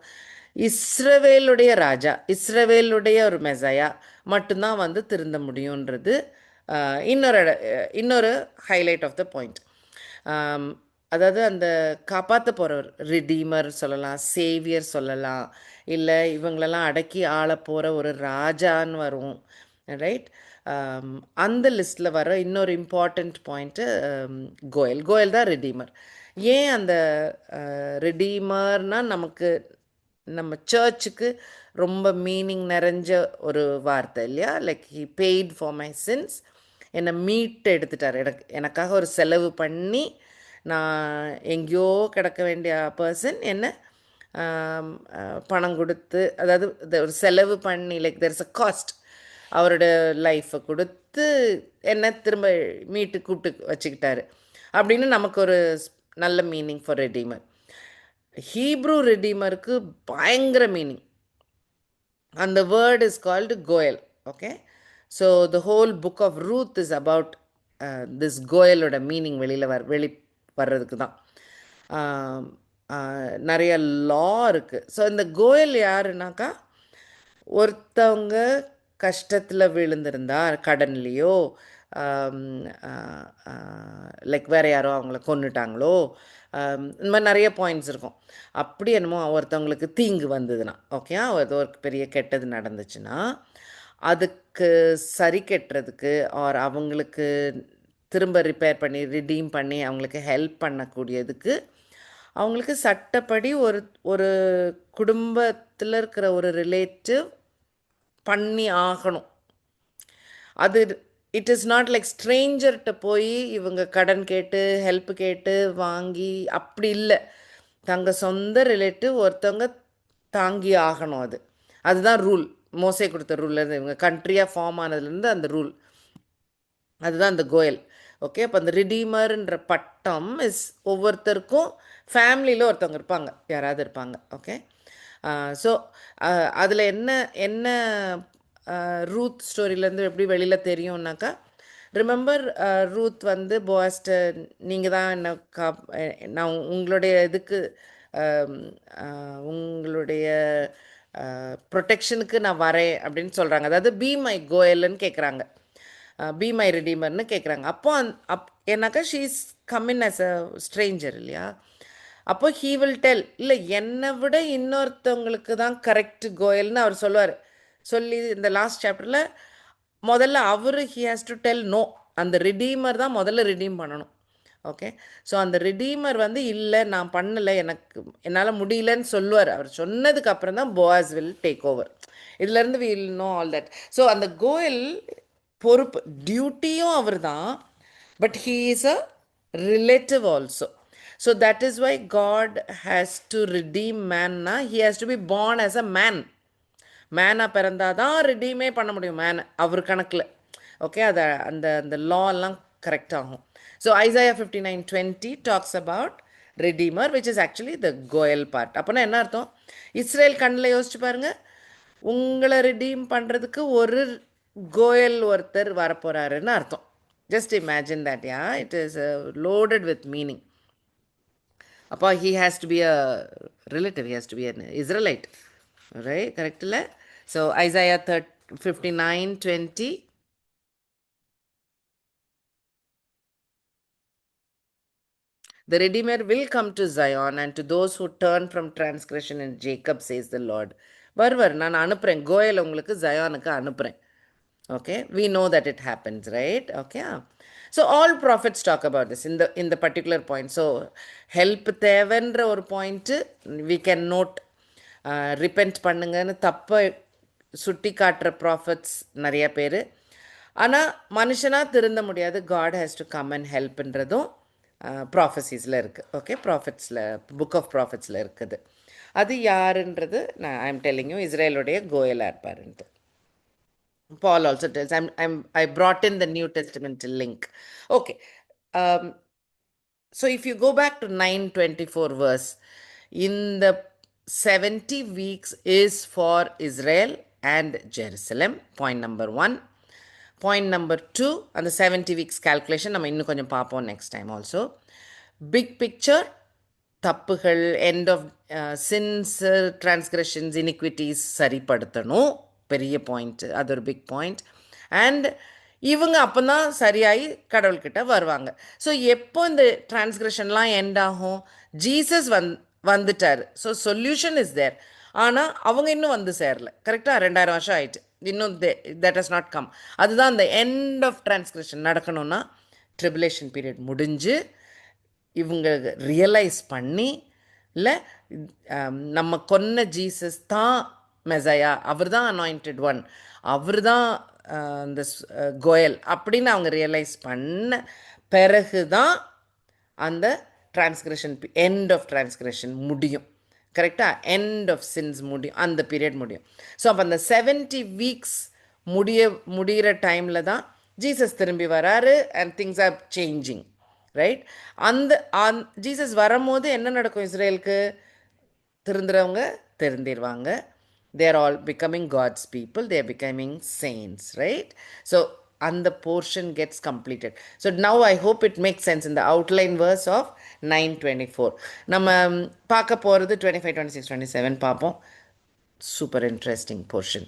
இஸ்ரவேலுடைய ராஜா, இஸ்ரவேலுடைய ஒரு மெசையா மட்டும்தான் வந்து திருந்த முடியுன்றது இன்னொரு ஹைலைட் ஆஃப் த பாயிண்ட். அதாவது அந்த காப்பாற்ற போகிறவர், ரிடீமர் சொல்லலாம், சேவியர் சொல்லலாம், இல்லை இவங்களெல்லாம் அடக்கி ஆள போகிற ஒரு ராஜான்னு வரும், ரைட்? அந்த லிஸ்ட்டில் வர இன்னொரு இம்பார்ட்டண்ட் பாயிண்ட்டு கோயல் தான் ரிடீமர். ஏன் அந்த ரிடீமர்னால் நமக்கு நம்ம சர்ச்சுக்கு ரொம்ப மீனிங் நிறைஞ்ச ஒரு வார்த்தை இல்லையா? Like he paid for my since, என்னை மீட்டு எடுத்துட்டார், எனக்காக ஒரு செலவு பண்ணி, நான் எங்கேயோ கிடக்க வேண்டிய பர்சன் என்ன பணம் கொடுத்து, அதாவது ஒரு செலவு பண்ணி, like there is a cost, அவரோட லைஃப்பை கொடுத்து என்ன திரும்ப மீட்டு கூப்பிட்டு வச்சுக்கிட்டாரு அப்படின்னு நமக்கு ஒரு நல்ல மீனிங் ஃபார் ரெடீமர். ஹீப்ரூ ரெடீமருக்கு பயங்கர மீனிங். அந்த word is called goel. Okay, so the whole book of Ruth is about this கோயலோட மீனிங் வெளி வர்றதுக்கு தான். நிறைய லா இருக்குது. ஸோ இந்த கோயல் யாருனாக்கா, ஒருத்தவங்க கஷ்டத்தில் விழுந்திருந்தா, கடன்லேயோ, லைக் வேறு யாரோ அவங்கள கொன்னுட்டாங்களோ, இந்த மாதிரி நிறைய பாயிண்ட்ஸ் இருக்கும். அப்படி என்னமோ ஒருத்தவங்களுக்கு தீங்கு வந்ததுன்னா, ஓகே, ஏதோ ஒரு பெரிய கெட்டது நடந்துச்சுன்னா, அதுக்கு சரி கட்டுறதுக்கு ஆர் அவங்களுக்கு திரும்ப ரிப்பேர் பண்ணி ரிடீம் பண்ணி அவங்களுக்கு ஹெல்ப் பண்ணக்கூடியதுக்கு அவங்களுக்கு சட்டப்படி ஒரு குடும்பத்தில் இருக்கிற ஒரு ரிலேட்டிவ் பண்ணி ஆகணும். அது இட் இஸ் நாட் லைக் ஸ்ட்ரேஞ்சர்கிட்ட போய் இவங்க கடன் கேட்டு ஹெல்ப் கேட்டு வாங்கி அப்படி இல்லை. தங்க சொந்த ரிலேட்டிவ் ஒருத்தவங்க தாங்கி ஆகணும். அதுதான் ரூல். மோசே கொடுத்த ரூல்லேருந்து இவங்க கண்ட்ரியாக ஃபார்ம் ஆனதுலேருந்து அந்த ரூல். அதுதான் அந்த கோயல். ஓகே, அப்போ அந்த ரிடீமர்ன்ற பட்டம் இஸ் ஒவ்வொருத்தருக்கும் ஃபேமிலியில் ஒருத்தவங்க இருப்பாங்க, யாராவது இருப்பாங்க. ஓகே, ஸோ அதில் என்ன என்ன ரூத் ஸ்டோரியிலேருந்து எப்படி வெளியில் தெரியும்னாக்கா, ரிமெம்பர் ரூத் வந்து போஸ்ட்டை நீங்கள் தான் என்ன நான் உங்களுடைய இதுக்கு உங்களுடைய ப்ரொடெக்ஷனுக்கு நான் வரேன் அப்படின்னு சொல்கிறாங்க. அதாவது பி மை கோயல்னு கேட்குறாங்க, பி மை ரிடீமர்னு கேட்குறாங்க. அப்போ ஏன்னாக்கா she is come in as a stranger இல்லையா. அப்போ ஹீ வில் டெல், இல்லை என்னை விட இன்னொருத்தவங்களுக்கு தான் கரெக்ட் கோயல்னு அவர் சொல்லுவார். சொல்லி இந்த லாஸ்ட் சாப்டரில் முதல்ல அவர் he has to tell no. அந்த ரிடீமர் தான் முதல்ல ரிடீம் பண்ணணும். ஓகே, ஸோ அந்த ரிடீமர் வந்து இல்லை நான் பண்ணலை, என்னால் முடியலன்னு சொல்லுவார். அவர் சொன்னதுக்கு அப்புறம் தான் போவாஸ் வில் டேக் ஓவர். இதுலேருந்து we will know all that. So அந்த கோயல் பொறுப்பு டியூட்டியும் அவர் தான், but he is a relative also. So that is why God has to redeem மேன்னா he has to be born as a man. மேனாக பிறந்தால் தான் ரிடீமே பண்ண முடியும் மேனை அவர் கணக்கில். ஓகே, அதை அந்த அந்த லாலாம் கரெக்ட் ஆகும். So Isaiah 59:20 talks about redeemer which is actually the Goyal part. அப்போனா என்ன அர்த்தம்? இஸ்ரேல் கண்ணில் யோசிச்சு பாருங்க, உங்களை ரிடீம் பண்ணுறதுக்கு ஒரு கோயல் ஒருத்தர் வரப்போகிறாருன்னு அர்த்தம். Just imagine that. Yeah, it is loaded with meaning. அப்போ he has to be a relative, he has to be an Israelite, right? Correct இல்லை? So Isaiah 59:20. The Redeemer will come to Zion and to those who turn from transgression in Jacob, says the Lord. வருவர், நான் அனுப்புகிறேன் கோயல் உங்களுக்கு ஜயானுக்கு அனுப்புகிறேன். Okay, we know that it happens, right? Okay, so all prophets talk about this in the particular point. So help தேவன்ற ஒரு point we can note. Repent பண்ணுங்கன்னு தப்பை சுட்டி காட்டுற ப்ராஃபட்ஸ் நிறைய பேர். ஆனால் மனுஷனாக திருந்த முடியாது, God has to come and ஹெல்ப்ன்றதும் ப்ராஃபஸீஸில் இருக்குது. ஓகே, ப்ராஃபிட்ஸில் புக் ஆஃப் ப்ராஃபிட்ஸில் இருக்குது. அது யாருன்றது நான் ஐ எம் டெல்லிங் யூ, இஸ்ரேலுடைய கோயலாக இருப்பாருன்ட்டு. Paul also tells, I brought in the New Testament link. Okay, so if you go back to 9:24 verse, in the 70 weeks is for Israel and Jerusalem. Point number 1. Point number 2, and the 70 weeks calculation நம்ம இன்னும் கொஞ்சம் பார்ப்போம் next time also. Big picture, தப்புகள், end of sins, transgressions, iniquities சரிப்படுத்தணும், பெரிய point. அது ஒரு big point. And இவங்க அப்போ தான் சரியாகி கடவுள்கிட்ட வருவாங்க. ஸோ எப்போ இந்த டிரான்ஸ்கிரஷன்லாம் எண்ட் ஆகும்? ஜீசஸ் வந்துட்டார். So solution is there. ஆனால் அவங்க இன்னும் வந்து சேரல. கரெக்டாக 2000 வருஷம் ஆயிட்டு, இன்னும் தட் ஹஸ் நாட் கம். அதுதான் அந்த எண்ட் ஆஃப் டிரான்ஸ்கிரஷன் நடக்கணும்னா ட்ரிபுலேஷன் பீரியட் முடிஞ்சு இவங்க ரியலைஸ் பண்ணி, இல்லை நம்ம கொன்ன ஜீசஸ் தான் மெசையா, அவர் தான் அனாயிண்டட் ஒன், அவர் தான் இந்த கோயல் அப்படின்னு அவங்க ரியலைஸ் பண்ண பிறகு தான் அந்த டிரான்ஸ்கிரஷன் எண்ட் ஆஃப் டிரான்ஸ்கிரஷன் முடியும். கரெக்டாக எண்ட் ஆஃப் சின்ஸ் முடியும், அந்த பீரியட் முடியும். ஸோ அப்போ அந்த 70 வீக்ஸ் முடிகிற டைமில் தான் ஜீசஸ் திரும்பி வராரு and things are changing, right? Jesus வரும்போது என்ன நடக்கும்? இஸ்ரேலுக்கு திருந்துறவங்க திருந்திடுவாங்க. They are all becoming God's people. They are becoming saints, right? So, and the portion gets completed. So now I hope it makes sense in the outline verse of 9:24. நம்ம பார்க்க போகிறது 25, 26, 27 பார்ப்போம். Super interesting portion.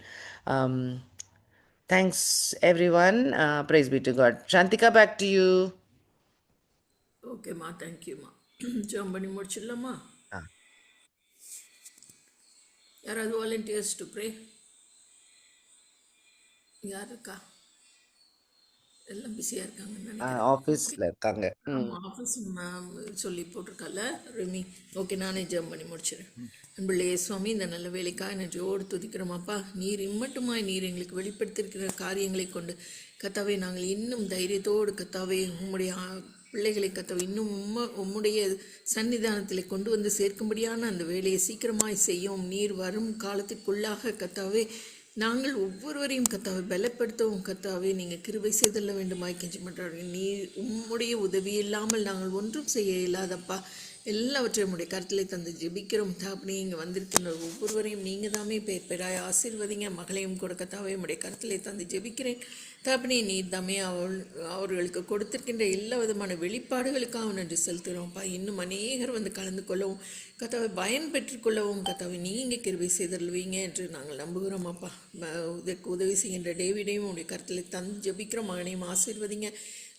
Thanks everyone. Praise be to God. Shantika, back to you. ஓகேம்மா, தேங்க்யூம்மா. Jam பண்ணி முடிச்சிடலாமா? யாராவது volunteers to pray? யார் இருக்கா? எல்லாம் பிஸியாக இருக்காங்கன்னு நினைக்கிறேன். ஆஃபீஸில் இருக்காங்க. ஆமாம், ஆஃபீஸ் மேம் சொல்லி போட்டிருக்கால ரெமி. ஓகே, நானே ஜம் பண்ணி முடிச்சிடறேன். அன்புள்ளே சுவாமி, இந்த நல்ல வேலைக்காக நெஞ்சோடு துதிக்கிறோமாப்பா. நீர் இம்மட்டுமாய் நீர் எங்களுக்கு வெளிப்படுத்தியிருக்கிற காரியங்களை கொண்டு கத்தாவே நாங்கள் இன்னும் தைரியத்தோடு கத்தாவே உம்முடைய பிள்ளைகளை கத்தாவை இன்னும் உம்முடைய சன்னிதானத்தில் கொண்டு வந்து சேர்க்கும்படியான அந்த வேலையை சீக்கிரமாய் செய்யும். நீர் வரும் காலத்திற்குள்ளாக கத்தாவே நாங்கள் ஒவ்வொருவரையும் கத்தாவை பலப்படுத்தவும் கத்தாவே நீங்கள் கிருபை செய்தல்ல வேண்டுமாய் கெஞ்சி பண்ணுறாங்க. நீர் உம்முடைய உதவி இல்லாமல் நாங்கள் ஒன்றும் செய்ய இயலாதப்பா. எல்லாவற்றையும் உடைய கருத்திலே தந்து ஜெபிக்கிறோம் தாப்பனே. இங்கே வந்திருக்கின்ற ஒவ்வொருவரையும் நீங்கள் தாமே பேர் பேராய் ஆசீர்வதிங்க. மகளையும் கொடுக்கத்தாவே உடைய கருத்திலே தந்து ஜெபிக்கிறேன் தாப்பனே. நீர் தாமே அவர்களுக்கு கொடுத்திருக்கின்ற எல்லா விதமான வெளிப்பாடுகளுக்காக நன்றி செலுத்துகிறோம்ப்பா. இன்னும் அநேகர் வந்து கலந்து கொள்ளவும் கத்தாவை பயன் பெற்றுக்கொள்ளவும் கத்தாவை நீங்கள் கிருபை செய்தருள்வீங்க என்று நாங்கள் நம்புகிறோம் அப்பா. இதற்கு உதவி செய்கின்ற டேவிடையும் உடைய கருத்திலே தந்து ஜெபிக்கிறோம். மகனையும் ஆசீர்வதிங்க.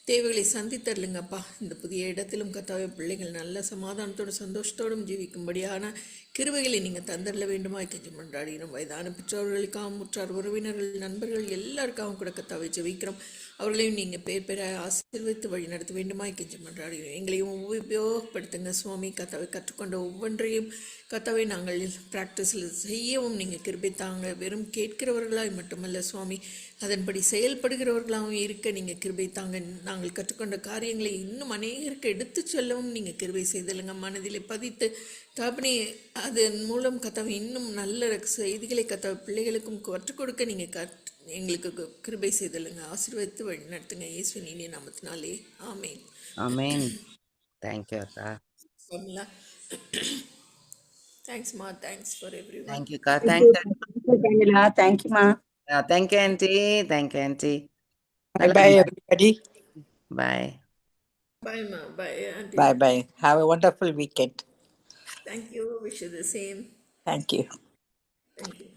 தேவைகளை சந்தித்தரலுங்கப்பா. இந்த புதிய இடத்திலும் கத்தாவே பிள்ளைகள் நல்ல சமாதானத்தோடும் சந்தோஷத்தோடும் ஜீவிக்கும்படியான கிருபைகளை நீங்கள் தந்தரல வேண்டுமா கெஞ்சி மன்றாடுகிறோம். வயதான பெற்றோர்களுக்காகவும் உற்றார் உறவினர்கள் நண்பர்கள் எல்லாருக்காகவும் கூட கத்தாவை ஜெபிக்கிறோம். அவர்களையும் நீங்கள் பேர் பேர ஆசீர்வித்து வழி நடத்த வேண்டுமா கெஞ்சி மன்றாடுகிறோம். எங்களையும் உபயோகப்படுத்துங்க சுவாமி. கத்தாவை கற்றுக்கொண்ட ஒவ்வொன்றையும் கத்தாவை நாங்கள் ப்ராக்டிஸில் செய்யவும் நீங்கள் கிருபை தாங்க. வெறும் கேட்கிறவர்களாய் மட்டுமல்ல சுவாமி, அதன்படி செயல்படுகிறவர்களாகவும் இருக்க நீங்கள் கிருபை தாங்க. நாங்கள் கற்றுக்கொண்ட காரியங்களை இன்னும் அநேகருக்கு எடுத்து சொல்லவும் நீங்கள் கிருபை செய்தலுங்க. மனதிலே பதித்து தாப்பனே அதன் மூலம் கத்தாவை இன்னும் நல்ல செய்திகளை கத்தாவை பிள்ளைகளுக்கும் கற்றுக் கொடுக்க நீங்கள் எங்களுக்கு கிருபை செய்தலுங்க. ஆசீர்வதித்து வழி நடத்துங்க இயேசுவின் இனிய நாமத்தினாலே ஆமென். ஆமென். தேங்க்யூ அக்கா. சொல்லலா. Thanks, Ma. Thanks for everyone. Thank you அக்கா. Thank you, thanks. Daniela. Thank you, ma. Thank you anti. Thank you anti. Bye bye, everybody. Bye. Bye, Ma. Bye, Auntie. Bye bye. Have a wonderful weekend. Thank you. Wish you the same. Thank you. Thank you.